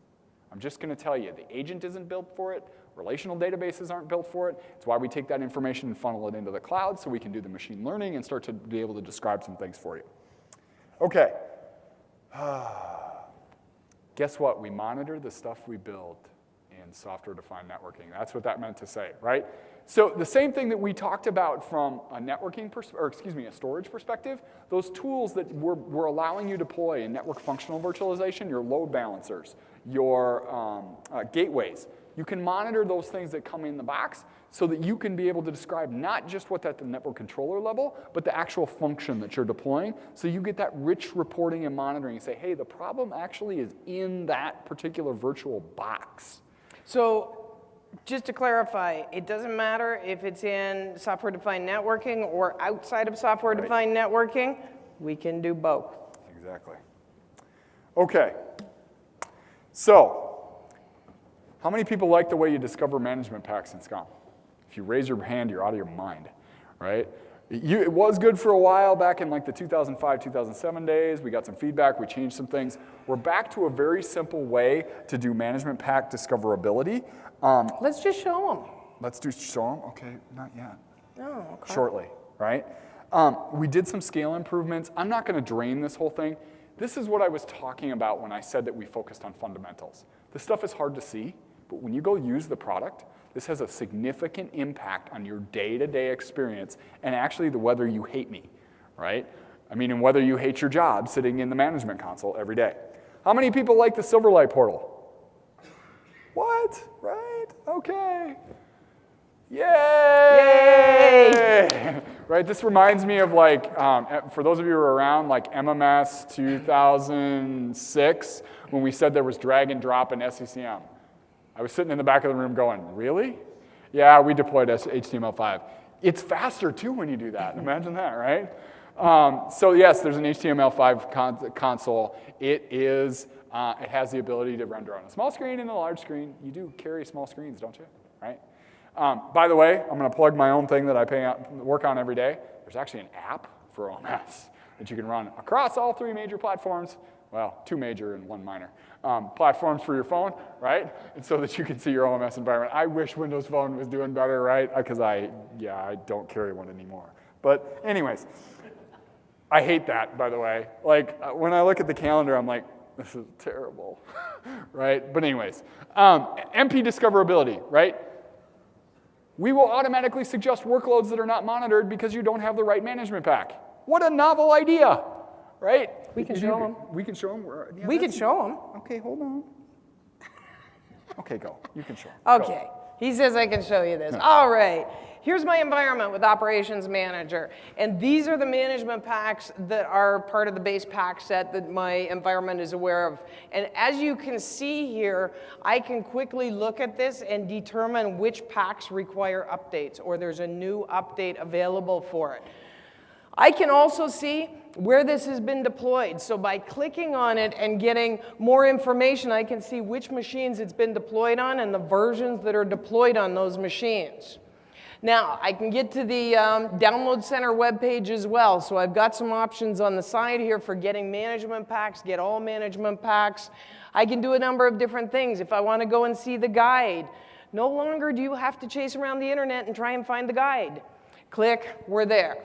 I'm just going to tell you, the agent isn't built for it. Relational databases aren't built for it. It's why we take that information and funnel it into the cloud so we can do the machine learning and start to be able to describe some things for you. Okay. Guess what? We monitor the stuff we build in software-defined networking. That's what that meant to say, right? So the same thing that we talked about from a a storage perspective, those tools that we're allowing you to deploy in network functional virtualization, your load balancers, your gateways, you can monitor those things that come in the box so that you can be able to describe not just what's at the network controller level, but the actual function that you're deploying. So you get that rich reporting and monitoring and say, hey, the problem actually is in that particular virtual box. So just to clarify, it doesn't matter if it's in software-defined networking or outside of software-defined networking. We can do both. Exactly. Okay. So how many people like the way you discover management packs in SCOM? If you raise your hand, you're out of your mind, right? It was good for a while back in like the 2005, 2007 days. We got some feedback. We changed some things. We're back to a very simple way to do management pack discoverability. Let's just show them. Let's show them? Okay, not yet. Oh, okay. Shortly, right? We did some scale improvements. I'm not going to drain this whole thing. This is what I was talking about when I said that we focused on fundamentals. This stuff is hard to see, but when you go use the product, this has a significant impact on your day-to-day experience and actually whether you hate me, right? I mean, and whether you hate your job sitting in the management console every day. How many people like the Silverlight portal? What? Right? Okay. Yay! Yay! Right, this reminds me of like, for those of you who are around, like MMS 2006, when we said there was drag and drop in SCCM. I was sitting in the back of the room going, really? Yeah, we deployed HTML5. It's faster too when you do that. Imagine that, right? So yes, there's an HTML5 console. It has the ability to render on a small screen and a large screen. You do carry small screens, don't you? Right? By the way, I'm going to plug my own thing that I work on every day. There's actually an app for OMS that you can run across all 3 major platforms. Well, 2 major and 1 minor. Platforms for your phone, right? And so that you can see your OMS environment. I wish Windows Phone was doing better, right? Because I don't carry one anymore. But anyways, I hate that, by the way. Like, when I look at the calendar, I'm like, this is terrible, right? But anyways, MP discoverability, right? We will automatically suggest workloads that are not monitored because you don't have the right management pack. What a novel idea, right? We can show them. We can show them? Yeah, We can show them. Okay, hold on. Okay, go. You can show them. Okay. He says I can show you this. All right. Here's my environment with Operations Manager. And these are the management packs that are part of the base pack set that my environment is aware of. And as you can see here, I can quickly look at this and determine which packs require updates or there's a new update available for it. I can also see where this has been deployed. So by clicking on it and getting more information, I can see which machines it's been deployed on and the versions that are deployed on those machines. Now, I can get to the Download Center webpage as well. So I've got some options on the side here for getting management packs, get all management packs. I can do a number of different things. If I want to go and see the guide, no longer do you have to chase around the internet and try and find the guide. Click, we're there.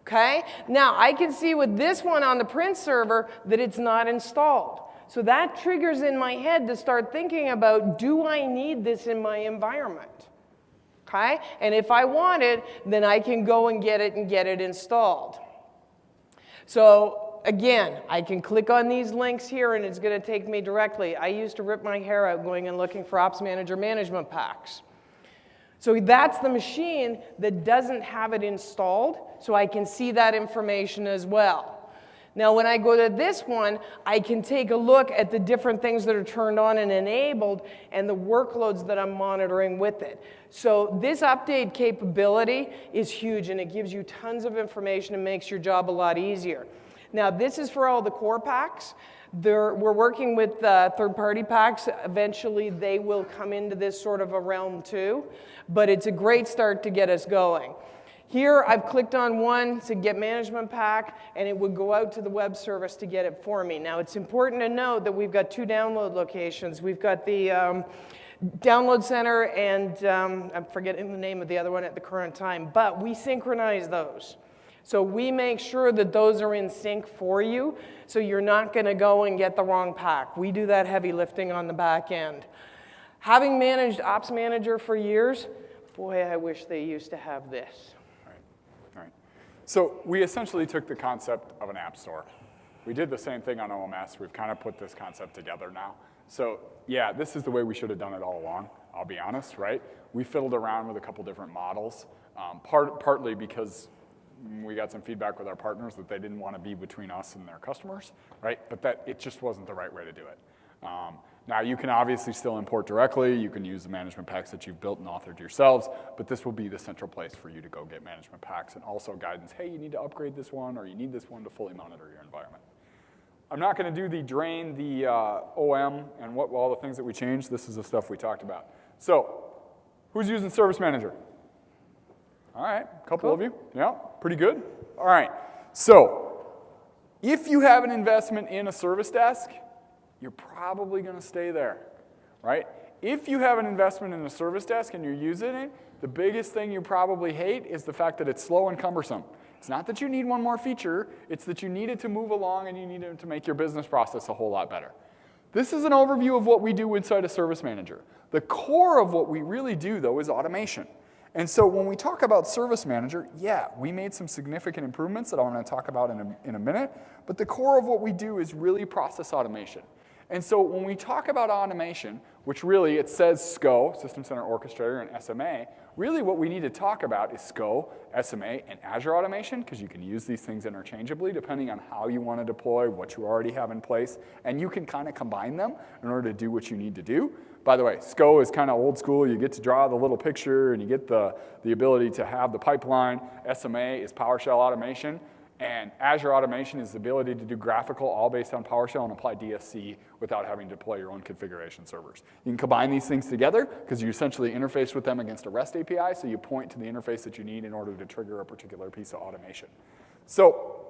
Okay? Now, I can see with this one on the print server that it's not installed. So that triggers in my head to start thinking about, do I need this in my environment? Okay? And if I want it, then I can go and get it installed. So again, I can click on these links here and it's going to take me directly. I used to rip my hair out going and looking for Ops Manager management packs. So that's the machine that doesn't have it installed, so I can see that information as well. Now, when I go to this one, I can take a look at the different things that are turned on and enabled and the workloads that I'm monitoring with it. So this update capability is huge, and it gives you tons of information and makes your job a lot easier. Now, this is for all the core packs. We're working with third-party packs. Eventually, they will come into this sort of a realm too, but it's a great start to get us going. Here, I've clicked on one to get management pack, and it would go out to the web service to get it for me. Now, it's important to note that we've got 2 download locations. We've got the Download Center, and I'm forgetting the name of the other one at the current time, but we synchronize those. So we make sure that those are in sync for you, so you're not going to go and get the wrong pack. We do that heavy lifting on the back end. Having managed Ops Manager for years, boy, I wish they used to have this. All right. So we essentially took the concept of an app store. We did the same thing on OMS. We've kind of put this concept together now. So yeah, this is the way we should have done it all along, I'll be honest, right? We fiddled around with a couple different models, partly because we got some feedback with our partners that they didn't want to be between us and their customers, right? But that it just wasn't the right way to do it. Now, you can obviously still import directly. You can use the management packs that you've built and authored yourselves, but this will be the central place for you to go get management packs and also guidance. Hey, you need to upgrade this one, or you need this one to fully monitor your environment. I'm not going to do the drain, the OM, and all the things that we changed. This is the stuff we talked about. So, who's using Service Manager? All right, a couple of you. Yeah, pretty good. All right, so if you have an investment in a service desk, you're probably going to stay there, right? If you have an investment in a service desk and you're using it, the biggest thing you probably hate is the fact that it's slow and cumbersome. It's not that you need one more feature, it's that you need it to move along and you need it to make your business process a whole lot better. This is an overview of what we do inside a Service Manager. The core of what we really do, though, is automation. And so when we talk about Service Manager, yeah, we made some significant improvements that I'm going to talk about in a minute, but the core of what we do is really process automation. And so when we talk about automation, which really it says SCO, System Center Orchestrator, and SMA, really what we need to talk about is SCO, SMA, and Azure Automation, because you can use these things interchangeably depending on how you want to deploy, what you already have in place, and you can kind of combine them in order to do what you need to do. By the way, SCO is kind of old school. You get to draw the little picture, and you get the ability to have the pipeline. SMA is PowerShell automation. And Azure Automation is the ability to do graphical, all based on PowerShell, and apply DSC without having to deploy your own configuration servers. You can combine these things together because you essentially interface with them against a REST API, so you point to the interface that you need in order to trigger a particular piece of automation. So,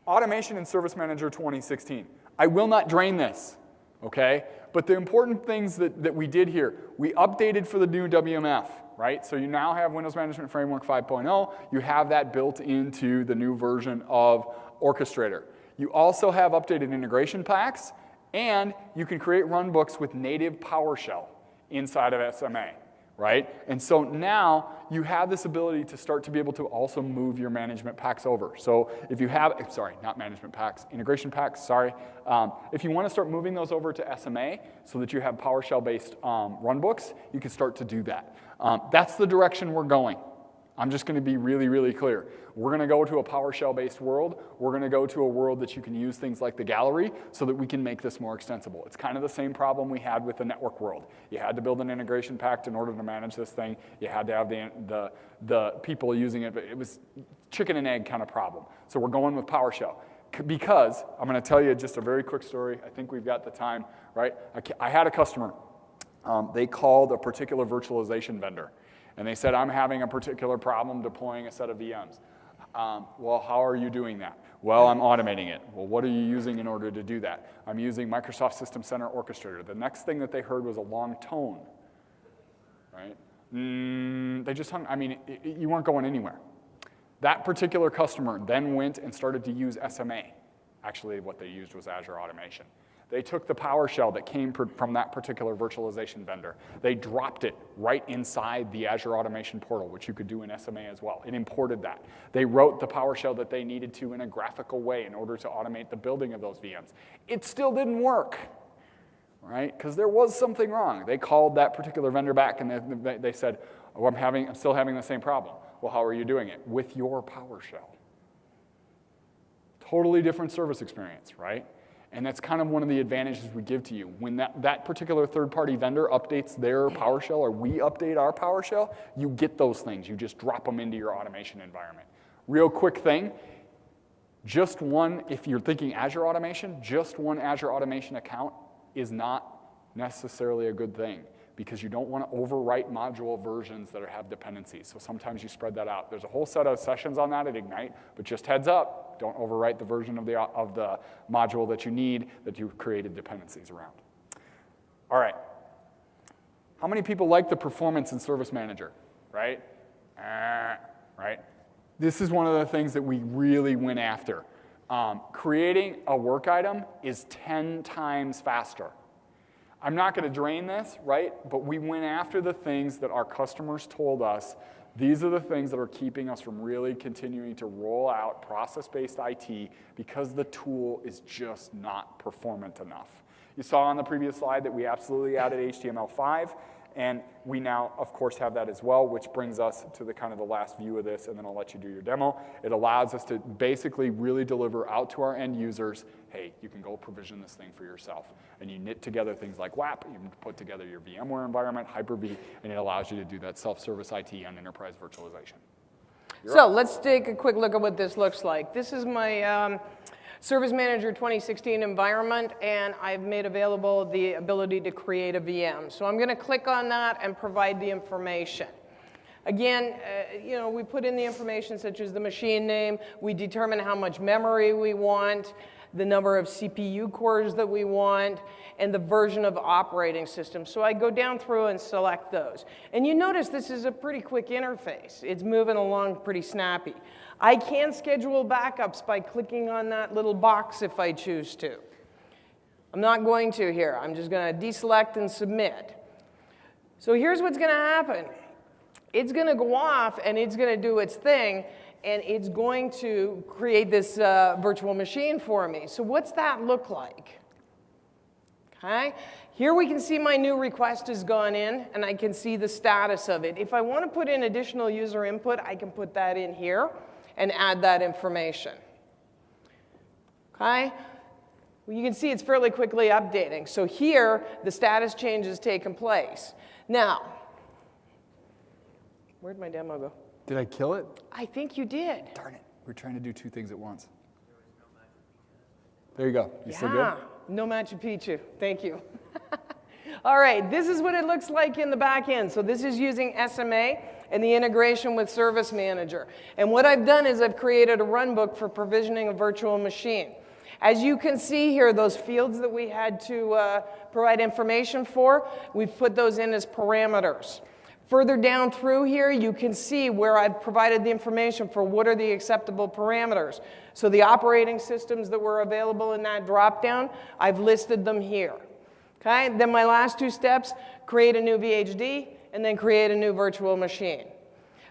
automation in Service Manager 2016. I will not drain this, okay? But the important things that we did here, we updated for the new WMF. Right? So you now have Windows Management Framework 5.0. You have that built into the new version of Orchestrator. You also have updated integration packs, and you can create runbooks with native PowerShell inside of SMA. Right? And so now you have this ability to start to be able to also move your management packs over. So if you have, sorry, not management packs, integration packs, sorry. If you want to start moving those over to SMA so that you have PowerShell-based runbooks, you can start to do that. That's the direction we're going. I'm just going to be really, really clear. We're going to go to a PowerShell-based world. We're going to go to a world that you can use things like the gallery so that we can make this more extensible. It's kind of the same problem we had with the network world. You had to build an integration pack in order to manage this thing. You had to have the people using it, but it was chicken and egg kind of problem. So we're going with PowerShell. Because, I'm going to tell you just a very quick story. I think we've got the time, right? I had a customer. They called a particular virtualization vendor. And they said, I'm having a particular problem deploying a set of VMs. Well, how are you doing that? Well, I'm automating it. Well, what are you using in order to do that? I'm using Microsoft System Center Orchestrator. The next thing that they heard was a long tone, right? They just hung, I mean, you weren't going anywhere. That particular customer then went and started to use SMA. Actually, what they used was Azure Automation. They took the PowerShell that came from that particular virtualization vendor. They dropped it right inside the Azure Automation portal, which you could do in SMA as well. It imported that. They wrote the PowerShell that they needed to in a graphical way in order to automate the building of those VMs. It still didn't work, right? Because there was something wrong. They called that particular vendor back and they said, oh, I'm still having the same problem. Well, how are you doing it? With your PowerShell. Totally different service experience, right? And that's kind of one of the advantages we give to you. When that particular third-party vendor updates their PowerShell or we update our PowerShell, you get those things. You just drop them into your automation environment. Real quick thing, just one, if you're thinking Azure Automation, just one Azure Automation account is not necessarily a good thing because you don't want to overwrite module versions that have dependencies. So sometimes you spread that out. There's a whole set of sessions on that at Ignite, but just heads up, don't overwrite the version of the module that you need that you've created dependencies around. All right. How many people like the performance in Service Manager, right? Right? This is one of the things that we really went after. Creating a work item is 10 times faster. I'm not going to drain this, right? But we went after the things that our customers told us. These are the things that are keeping us from really continuing to roll out process-based IT because the tool is just not performant enough. You saw on the previous slide that we absolutely added HTML5, and we now, of course, have that as well, which brings us to the kind of the last view of this, and then I'll let you do your demo. It allows us to basically really deliver out to our end users, hey, you can go provision this thing for yourself. And you knit together things like WAP, you can put together your VMware environment, Hyper-V, and it allows you to do that self-service IT on enterprise virtualization. So let's take a quick look at what this looks like. This is my Service Manager 2016 environment, and I've made available the ability to create a VM. So I'm going to click on that and provide the information. Again, we put in the information such as the machine name. We determine how much memory we want, the number of CPU cores that we want, and the version of operating system. So I go down through and select those. And you notice this is a pretty quick interface. It's moving along pretty snappy. I can schedule backups by clicking on that little box if I choose to. I'm not going to here. I'm just going to deselect and submit. So here's what's going to happen. It's going to go off, and it's going to do its thing, and it's going to create this virtual machine for me. So what's that look like? Okay? Here we can see my new request has gone in, and I can see the status of it. If I want to put in additional user input, I can put that in here and add that information. Okay? Well, you can see it's fairly quickly updating. So here, the status change has taken place. Now, where'd my demo go? Did I kill it? I think you did. Darn it. We're trying to do two things at once. There you go. You still good? No Machu Picchu. Thank you. All right, this is what it looks like in the back end. So this is using SMA and the integration with Service Manager. And what I've done is I've created a runbook for provisioning a virtual machine. As you can see here, those fields that we had to provide information for, we've put those in as parameters. Further down through here, you can see where I've provided the information for what are the acceptable parameters. So the operating systems that were available in that dropdown, I've listed them here. Okay? Then my last two steps, create a new VHD, and then create a new virtual machine.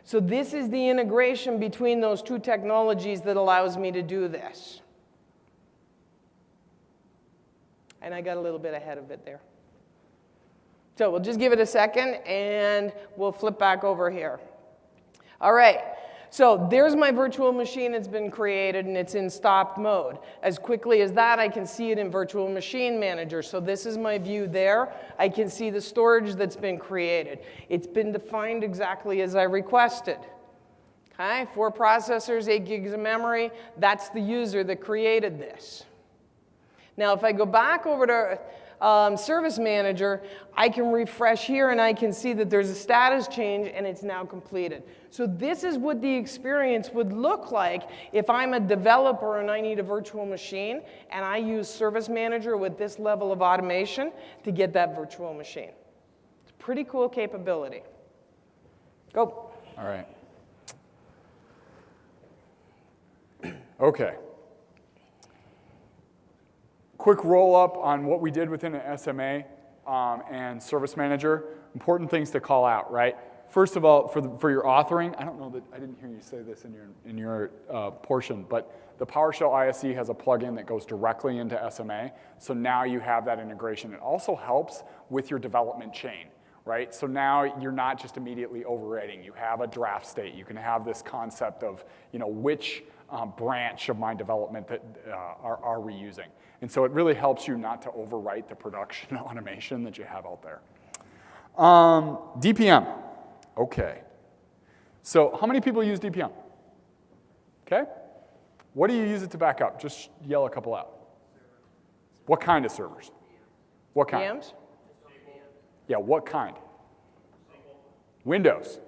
So this is the integration between those two technologies that allows me to do this. And I got a little bit ahead of it there. So we'll just give it a second, and we'll flip back over here. All right, so there's my virtual machine that's been created, and it's in stopped mode. As quickly as that, I can see it in Virtual Machine Manager. So this is my view there. I can see the storage that's been created. It's been defined exactly as I requested. Okay, 4 processors, 8 gigs of memory. That's the user that created this. Now, if I go back over to Service Manager, I can refresh here and I can see that there's a status change and it's now completed. So this is what the experience would look like if I'm a developer and I need a virtual machine and I use Service Manager with this level of automation to get that virtual machine. It's a pretty cool capability. Go. All right. Okay. Quick roll up on what we did within an SMA and Service Manager. Important things to call out, right? First of all, for your authoring, I don't know that I didn't hear you say this in your portion, but the PowerShell ISE has a plugin that goes directly into SMA. So now you have that integration. It also helps with your development chain, right? So now you're not just immediately overwriting. You have a draft state. You can have this concept of, which branch of my development that are we using. And so it really helps you not to overwrite the production automation that you have out there. DPM. Okay. So how many people use DPM? Okay. What do you use it to back up? Just yell a couple out. What kind of servers? What kind? VMs? Yeah, what kind? Windows.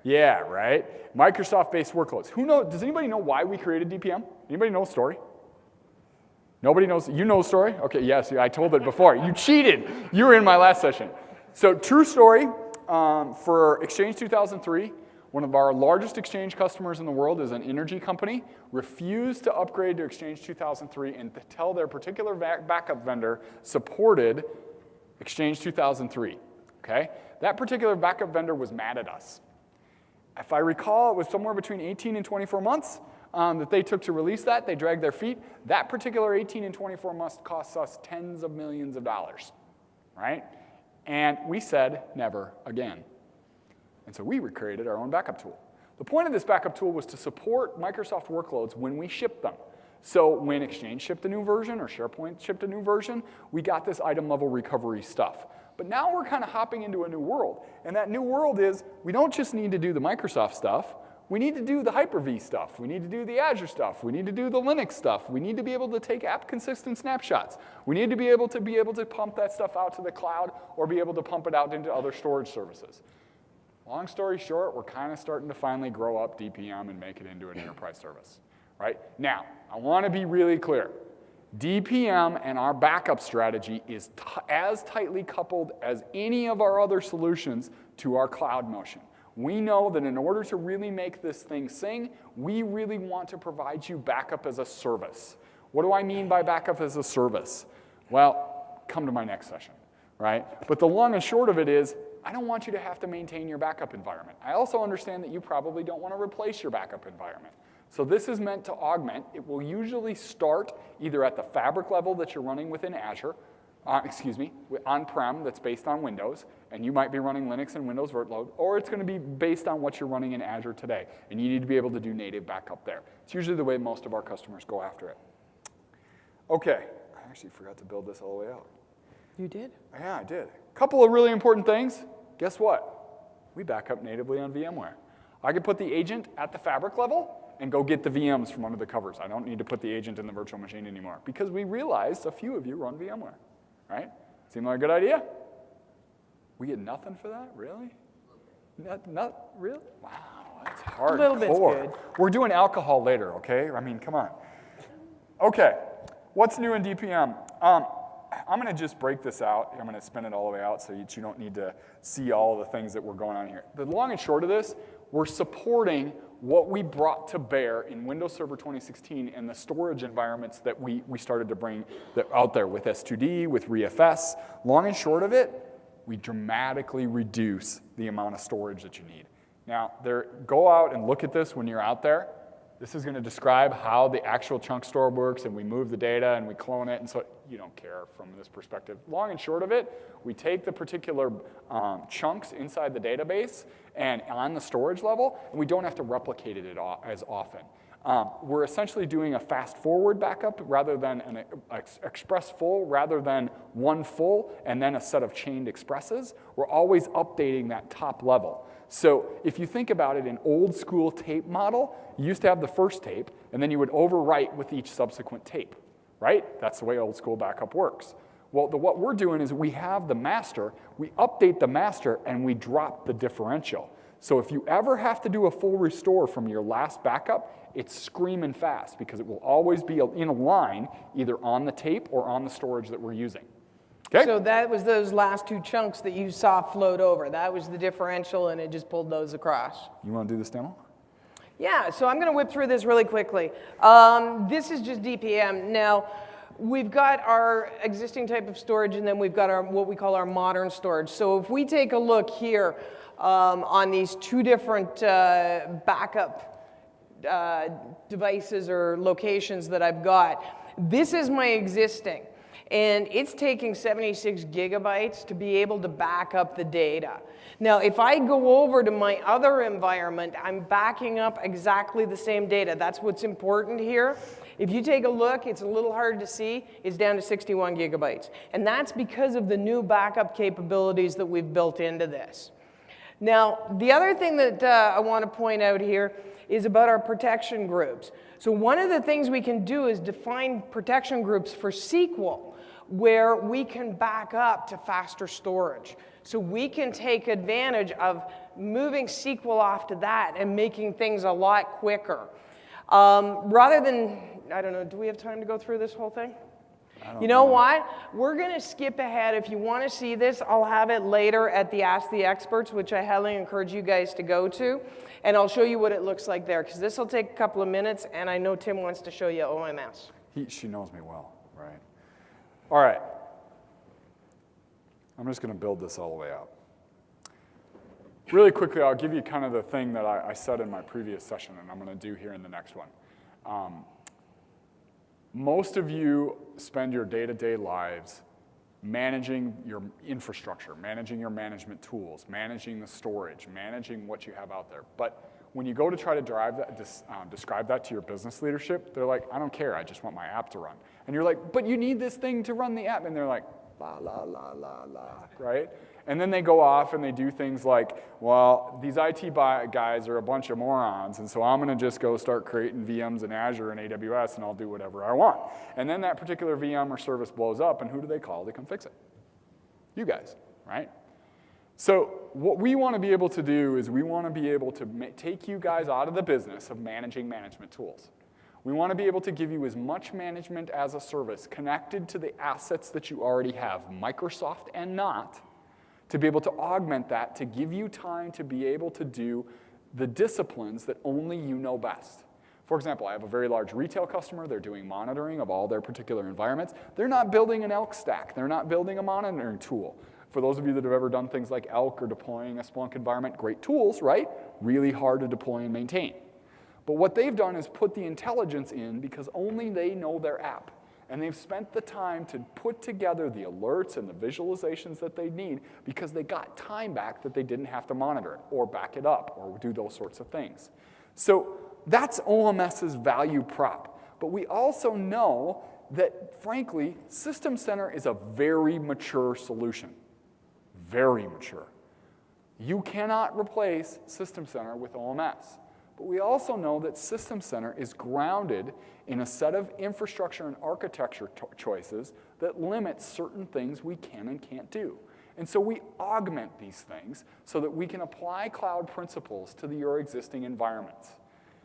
Yeah, right? Microsoft-based workloads. Who knows? Does anybody know why we created DPM? Anybody know the story? Nobody knows? You know the story? Okay, yes, I told it before. You cheated. You were in my last session. So true story, for Exchange 2003, one of our largest Exchange customers in the world is an energy company, refused to upgrade to Exchange 2003 and tell their particular backup vendor supported Exchange 2003, okay? That particular backup vendor was mad at us. If I recall, it was somewhere between 18 and 24 months that they took to release that. They dragged their feet. That particular 18 and 24 months cost us tens of millions of dollars, right? And we said, never again. And so we recreated our own backup tool. The point of this backup tool was to support Microsoft workloads when we shipped them. So when Exchange shipped a new version or SharePoint shipped a new version, we got this item level recovery stuff. But now we're kind of hopping into a new world. And that new world is we don't just need to do the Microsoft stuff. We need to do the Hyper-V stuff. We need to do the Azure stuff. We need to do the Linux stuff. We need to be able to take app-consistent snapshots. We need to be able to pump that stuff out to the cloud or be able to pump it out into other storage services. Long story short, we're kind of starting to finally grow up DPM and make it into an enterprise service, right? Now, I want to be really clear. DPM and our backup strategy is as tightly coupled as any of our other solutions to our cloud motion. We know that in order to really make this thing sing, we really want to provide you backup as a service. What do I mean by backup as a service? Well, come to my next session, right? But the long and short of it is, I don't want you to have to maintain your backup environment. I also understand that you probably don't want to replace your backup environment. So this is meant to augment. It will usually start either at the fabric level that you're running within Azure, on-prem that's based on Windows, and you might be running Linux and Windows Virtload, or it's going to be based on what you're running in Azure today, and you need to be able to do native backup there. It's usually the way most of our customers go after it. Okay, I actually forgot to build this all the way out. You did? Yeah, I did. A couple of really important things. Guess what? We back up natively on VMware. I could put the agent at the fabric level and go get the VMs from under the covers. I don't need to put the agent in the virtual machine anymore because we realized a few of you run VMware, right? Seem like a good idea? We get nothing for that? Really? Not really? Wow, that's hardcore. A little bit's good. We're doing alcohol later, okay? I mean, come on. Okay, what's new in DPM? I'm going to just break this out. I'm going to spin it all the way out so you don't need to see all the things that were going on here. The long and short of this, we're supporting what we brought to bear in Windows Server 2016 and the storage environments that we started to bring out there with S2D, with ReFS. Long and short of it, we dramatically reduce the amount of storage that you need. Now, go out and look at this when you're out there. This is going to describe how the actual chunk store works, and we move the data and we clone it, and so you don't care from this perspective. Long and short of it, we take the particular chunks inside the database and on the storage level, and we don't have to replicate it as often. We're essentially doing a fast forward backup rather than an express full, rather than one full and then a set of chained expresses. We're always updating that top level. So if you think about it in old school tape model, you used to have the first tape, and then you would overwrite with each subsequent tape, right? That's the way old school backup works. Well, what we're doing is we have the master, we update the master, and we drop the differential. So if you ever have to do a full restore from your last backup, it's screaming fast because it will always be in a line either on the tape or on the storage that we're using. Okay? So that was those last two chunks that you saw float over. That was the differential, and it just pulled those across. You want to do this demo? Yeah, so I'm going to whip through this really quickly. This is just DPM. Now, we've got our existing type of storage, and then we've got our what we call our modern storage. So if we take a look here on these two different backup devices or locations that I've got, this is my existing. And it's taking 76 gigabytes to be able to back up the data. Now, if I go over to my other environment, I'm backing up exactly the same data. That's what's important here. If you take a look, it's a little hard to see, it's down to 61 gigabytes. And that's because of the new backup capabilities that we've built into this. Now, the other thing that I want to point out here is about our protection groups. So one of the things we can do is define protection groups for SQL, where we can back up to faster storage. So we can take advantage of moving SQL off to that and making things a lot quicker. Rather than, I don't know, do we have time to go through this whole thing? You know what? We're going to skip ahead. If you want to see this, I'll have it later at the Ask the Experts, which I highly encourage you guys to go to. And I'll show you what it looks like there, because this will take a couple of minutes, and I know Tim wants to show you OMS. She knows me well, right? All right. I'm just going to build this all the way out. Really quickly, I'll give you kind of the thing that I said in my previous session, and I'm going to do here in the next one. Most of you spend your day-to-day lives managing your infrastructure, managing your management tools, managing the storage, managing what you have out there. But when you go to try to describe that to your business leadership, they're like, I don't care, I just want my app to run. And you're like, but you need this thing to run the app. And they're like, la, la, la, la, la, right? And then they go off and they do things like, well, these IT guys are a bunch of morons, and so I'm going to just go start creating VMs in Azure and AWS, and I'll do whatever I want. And then that particular VM or service blows up, and who do they call to come fix it? You guys, right? So what we want to be able to do is we want to be able to take you guys out of the business of managing management tools. We want to be able to give you as much management as a service connected to the assets that you already have, Microsoft and not, to be able to augment that, to give you time to be able to do the disciplines that only you know best. For example, I have a very large retail customer. They're doing monitoring of all their particular environments. They're not building an Elk stack. They're not building a monitoring tool. For those of you that have ever done things like Elk or deploying a Splunk environment, great tools, right? Really hard to deploy and maintain. But what they've done is put the intelligence in because only they know their app. And they've spent the time to put together the alerts and the visualizations that they need because they got time back that they didn't have to monitor it or back it up or do those sorts of things. So that's OMS's value prop. But we also know that, frankly, System Center is a very mature solution. Very mature. You cannot replace System Center with OMS. But we also know that System Center is grounded in a set of infrastructure and architecture choices that limit certain things we can and can't do. And so we augment these things so that we can apply cloud principles to your existing environments.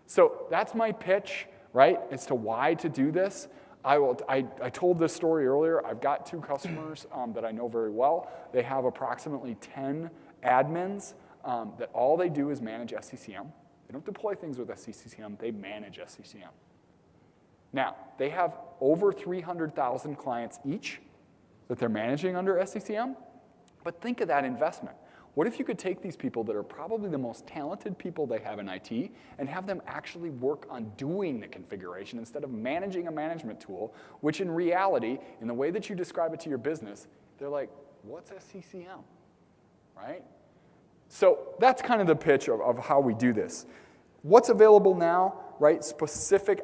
So that's my pitch, right, as to why to do this. I told this story earlier. I've got 2 customers that I know very well. They have approximately 10 admins that all they do is manage SCCM. They don't deploy things with SCCM, they manage SCCM. Now, they have over 300,000 clients each that they're managing under SCCM, but think of that investment. What if you could take these people that are probably the most talented people they have in IT and have them actually work on doing the configuration instead of managing a management tool, which in reality, in the way that you describe it to your business, they're like, what's SCCM, right? So that's kind of the pitch of how we do this. What's available now, right? Specific,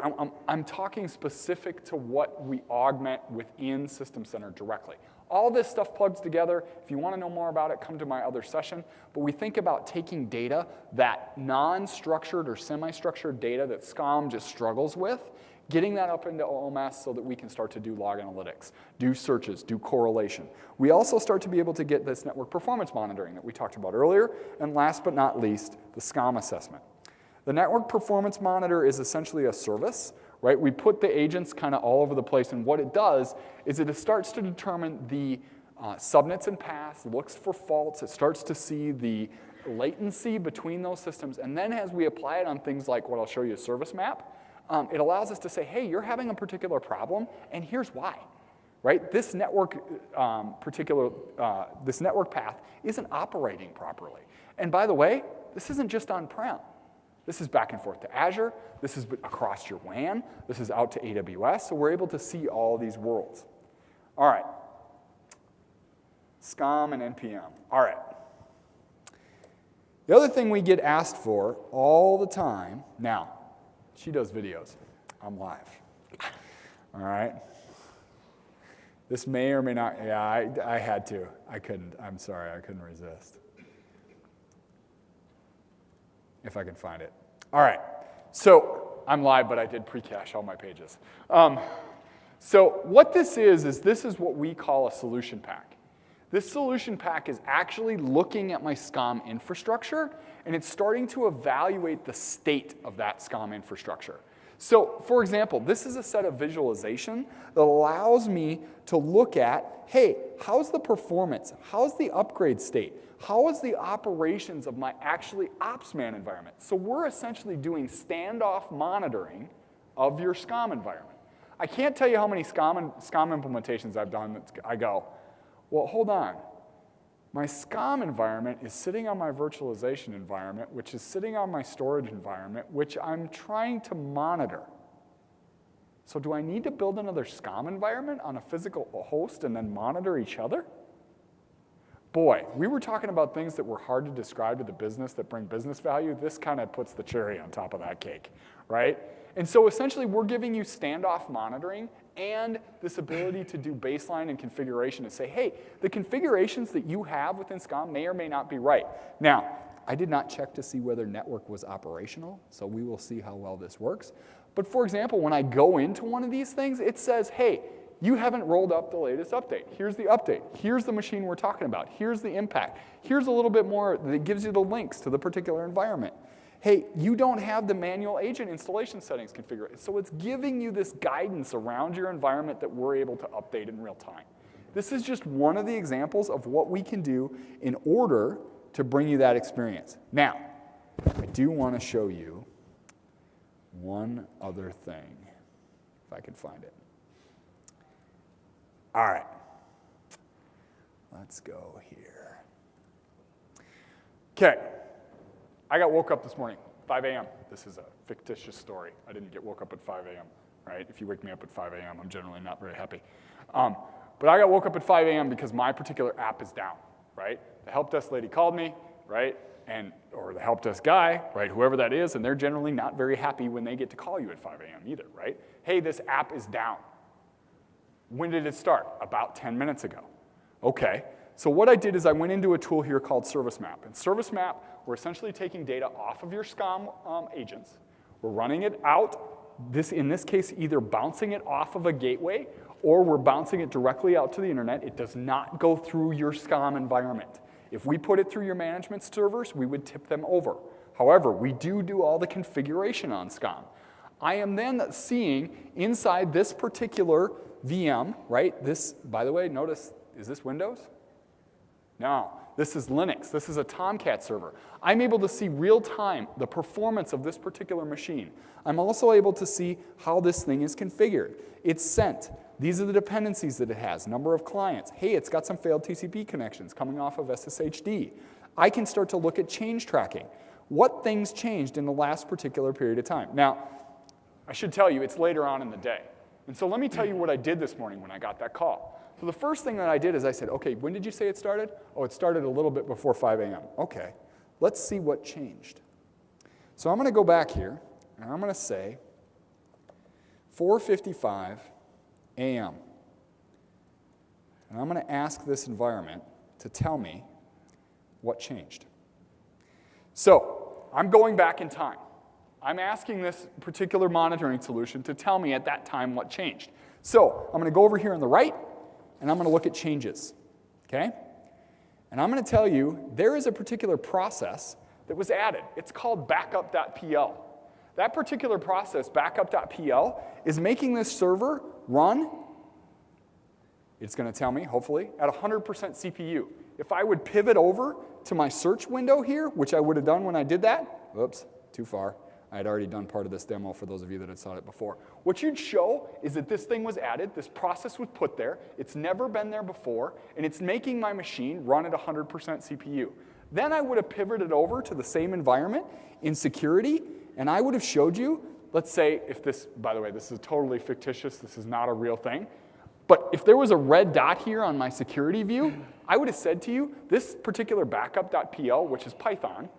I'm talking specific to what we augment within System Center directly. All this stuff plugs together. If you want to know more about it, come to my other session. But we think about taking data, that non-structured or semi-structured data that SCOM just struggles with, getting that up into OMS so that we can start to do log analytics, do searches, do correlation. We also start to be able to get this network performance monitoring that we talked about earlier. And last but not least, the SCOM assessment. The network performance monitor is essentially a service, right? We put the agents kind of all over the place, and what it does is it starts to determine the subnets and paths, looks for faults, it starts to see the latency between those systems, and then as we apply it on things like what I'll show you, a service map, it allows us to say, hey, you're having a particular problem, and here's why, right? This network this network path isn't operating properly. And by the way, this isn't just on-prem. This is back and forth to Azure. This is across your WAN. This is out to AWS. So we're able to see all these worlds. All right. SCOM and NPM. All right. The other thing we get asked for all the time, now, she does videos. I'm live. All right. This may or may not, yeah, I had to. I couldn't. I'm sorry. I couldn't resist. If I can find it. All right, so I'm live, but I did pre-cache all my pages. So what this is what we call a solution pack. This solution pack is actually looking at my SCOM infrastructure, and it's starting to evaluate the state of that SCOM infrastructure. So for example, this is a set of visualization that allows me to look at, hey, how's the performance? How's the upgrade state? How is the operations of my actually OpsMan environment? So we're essentially doing standoff monitoring of your SCOM environment. I can't tell you how many SCOM implementations I've done that I go, well, hold on. My SCOM environment is sitting on my virtualization environment, which is sitting on my storage environment, which I'm trying to monitor. So do I need to build another SCOM environment on a physical host and then monitor each other? Boy, we were talking about things that were hard to describe to the business that bring business value. This kind of puts the cherry on top of that cake, right? And so essentially, we're giving you standoff monitoring and this ability to do baseline and configuration and say, hey, the configurations that you have within SCOM may or may not be right. Now, I did not check to see whether network was operational, so we will see how well this works. But for example, when I go into one of these things, it says, hey, you haven't rolled up the latest update. Here's the update. Here's the machine we're talking about. Here's the impact. Here's a little bit more that gives you the links to the particular environment. Hey, you don't have the manual agent installation settings configured. So it's giving you this guidance around your environment that we're able to update in real time. This is just one of the examples of what we can do in order to bring you that experience. Now, I do want to show you one other thing, if I can find it. All right, let's go here. Okay, I got woke up this morning, 5 a.m. This is a fictitious story. I didn't get woke up at 5 a.m. right? If you wake me up at 5 a.m., I'm generally not very happy. But I got woke up at 5 a.m. because my particular app is down, right? The help desk lady called me, right? Or the help desk guy, right? Whoever that is, and they're generally not very happy when they get to call you at 5 a.m. either, right? Hey, this app is down. When did it start? About 10 minutes ago. Okay, so what I did is I went into a tool here called Service Map. And Service Map, we're essentially taking data off of your SCOM agents. We're running it out, in this case, either bouncing it off of a gateway or we're bouncing it directly out to the internet. It does not go through your SCOM environment. If we put it through your management servers, we would tip them over. However, we do all the configuration on SCOM. I am then seeing inside this particular VM, right? This, by the way, notice, is this Windows? No, this is Linux. This is a Tomcat server. I'm able to see real time the performance of this particular machine. I'm also able to see how this thing is configured. It's sent. These are the dependencies that it has, number of clients. Hey, it's got some failed TCP connections coming off of SSHD. I can start to look at change tracking. What things changed in the last particular period of time? Now, I should tell you, it's later on in the day. And so let me tell you what I did this morning when I got that call. So the first thing that I did is I said, okay, when did you say it started? Oh, it started a little bit before 5 a.m. Okay, let's see what changed. So I'm going to go back here, and I'm going to say 4:55 a.m. And I'm going to ask this environment to tell me what changed. So I'm going back in time. I'm asking this particular monitoring solution to tell me at that time what changed. So I'm going to go over here on the right, and I'm going to look at changes, okay? And I'm going to tell you there is a particular process that was added. It's called backup.pl. That particular process, backup.pl, is making this server run, it's going to tell me, hopefully, at 100% CPU. If I would pivot over to my search window here, which I would have done when I did that, oops, too far. I had already done part of this demo for those of you that had saw it before. What you'd show is that this thing was added, this process was put there, it's never been there before, and it's making my machine run at 100% CPU. Then I would have pivoted over to the same environment in security, and I would have showed you, let's say if this, by the way, this is totally fictitious, this is not a real thing, but if there was a red dot here on my security view, I would have said to you, this particular backup.pl, which is Python,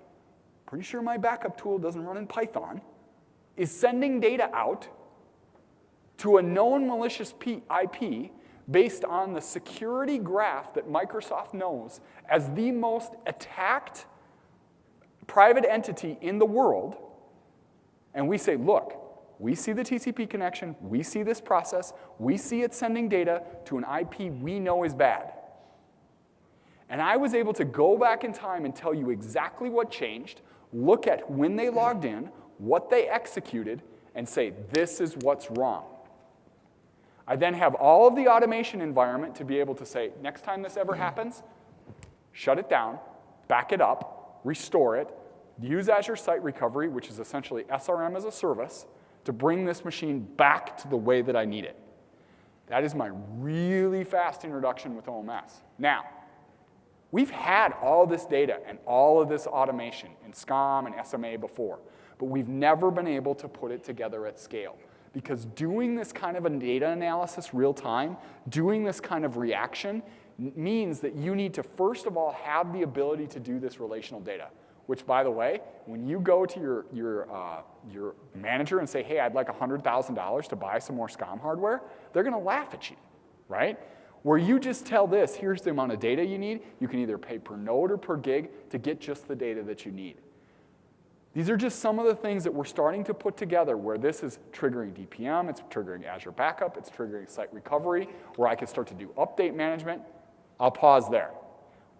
pretty sure my backup tool doesn't run in Python, is sending data out to a known malicious IP based on the security graph that Microsoft knows as the most attacked private entity in the world. And we say, look, we see the TCP connection, we see this process, we see it sending data to an IP we know is bad. And I was able to go back in time and tell you exactly what changed, look at when they logged in, what they executed, and say, this is what's wrong. I then have all of the automation environment to be able to say, next time this ever happens, shut it down, back it up, restore it, use Azure Site Recovery, which is essentially SRM as a service, to bring this machine back to the way that I need it. That is my really fast introduction with OMS. Now, we've had all this data and all of this automation in SCOM and SMA before, but we've never been able to put it together at scale. Because doing this kind of a data analysis real time, doing this kind of reaction, means that you need to first of all have the ability to do this relational data. Which, by the way, when you go to your manager and say, hey, I'd like $100,000 to buy some more SCOM hardware, they're going to laugh at you, right? Where you just tell this, here's the amount of data you need, you can either pay per node or per gig to get just the data that you need. These are just some of the things that we're starting to put together where this is triggering DPM, it's triggering Azure Backup, it's triggering Site Recovery, where I can start to do update management. I'll pause there.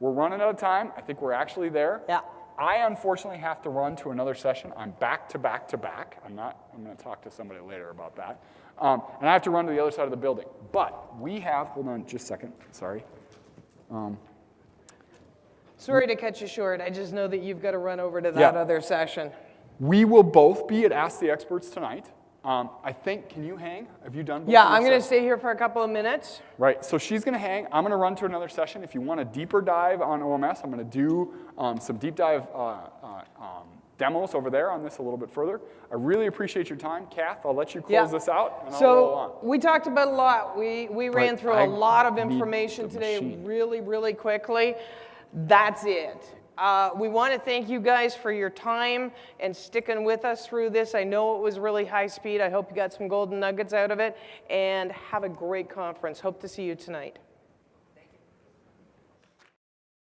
We're running out of time. I think we're actually there. Yeah. I unfortunately have to run to another session. I'm back to back to back. I'm going to talk to somebody later about that. And I have to run to the other side of the building. But we have, hold on just a second, sorry. Sorry to cut you short. I just know that you've got to run over to that other session. We will both be at Ask the Experts tonight. I think, can you hang? Have you done both? Yeah, I'm going to stay here for a couple of minutes. Right, so she's going to hang. I'm going to run to another session. If you want a deeper dive on OMS, I'm going to do some deep dive demos over there on this a little bit further. I really appreciate your time. Kath, I'll let you close this out, and I'll roll on. So we talked about a lot. We ran through a lot of need information the today machine. really, really quickly. That's it. We want to thank you guys for your time and sticking with us through this. I know it was really high speed. I hope you got some golden nuggets out of it. And have a great conference. Hope to see you tonight.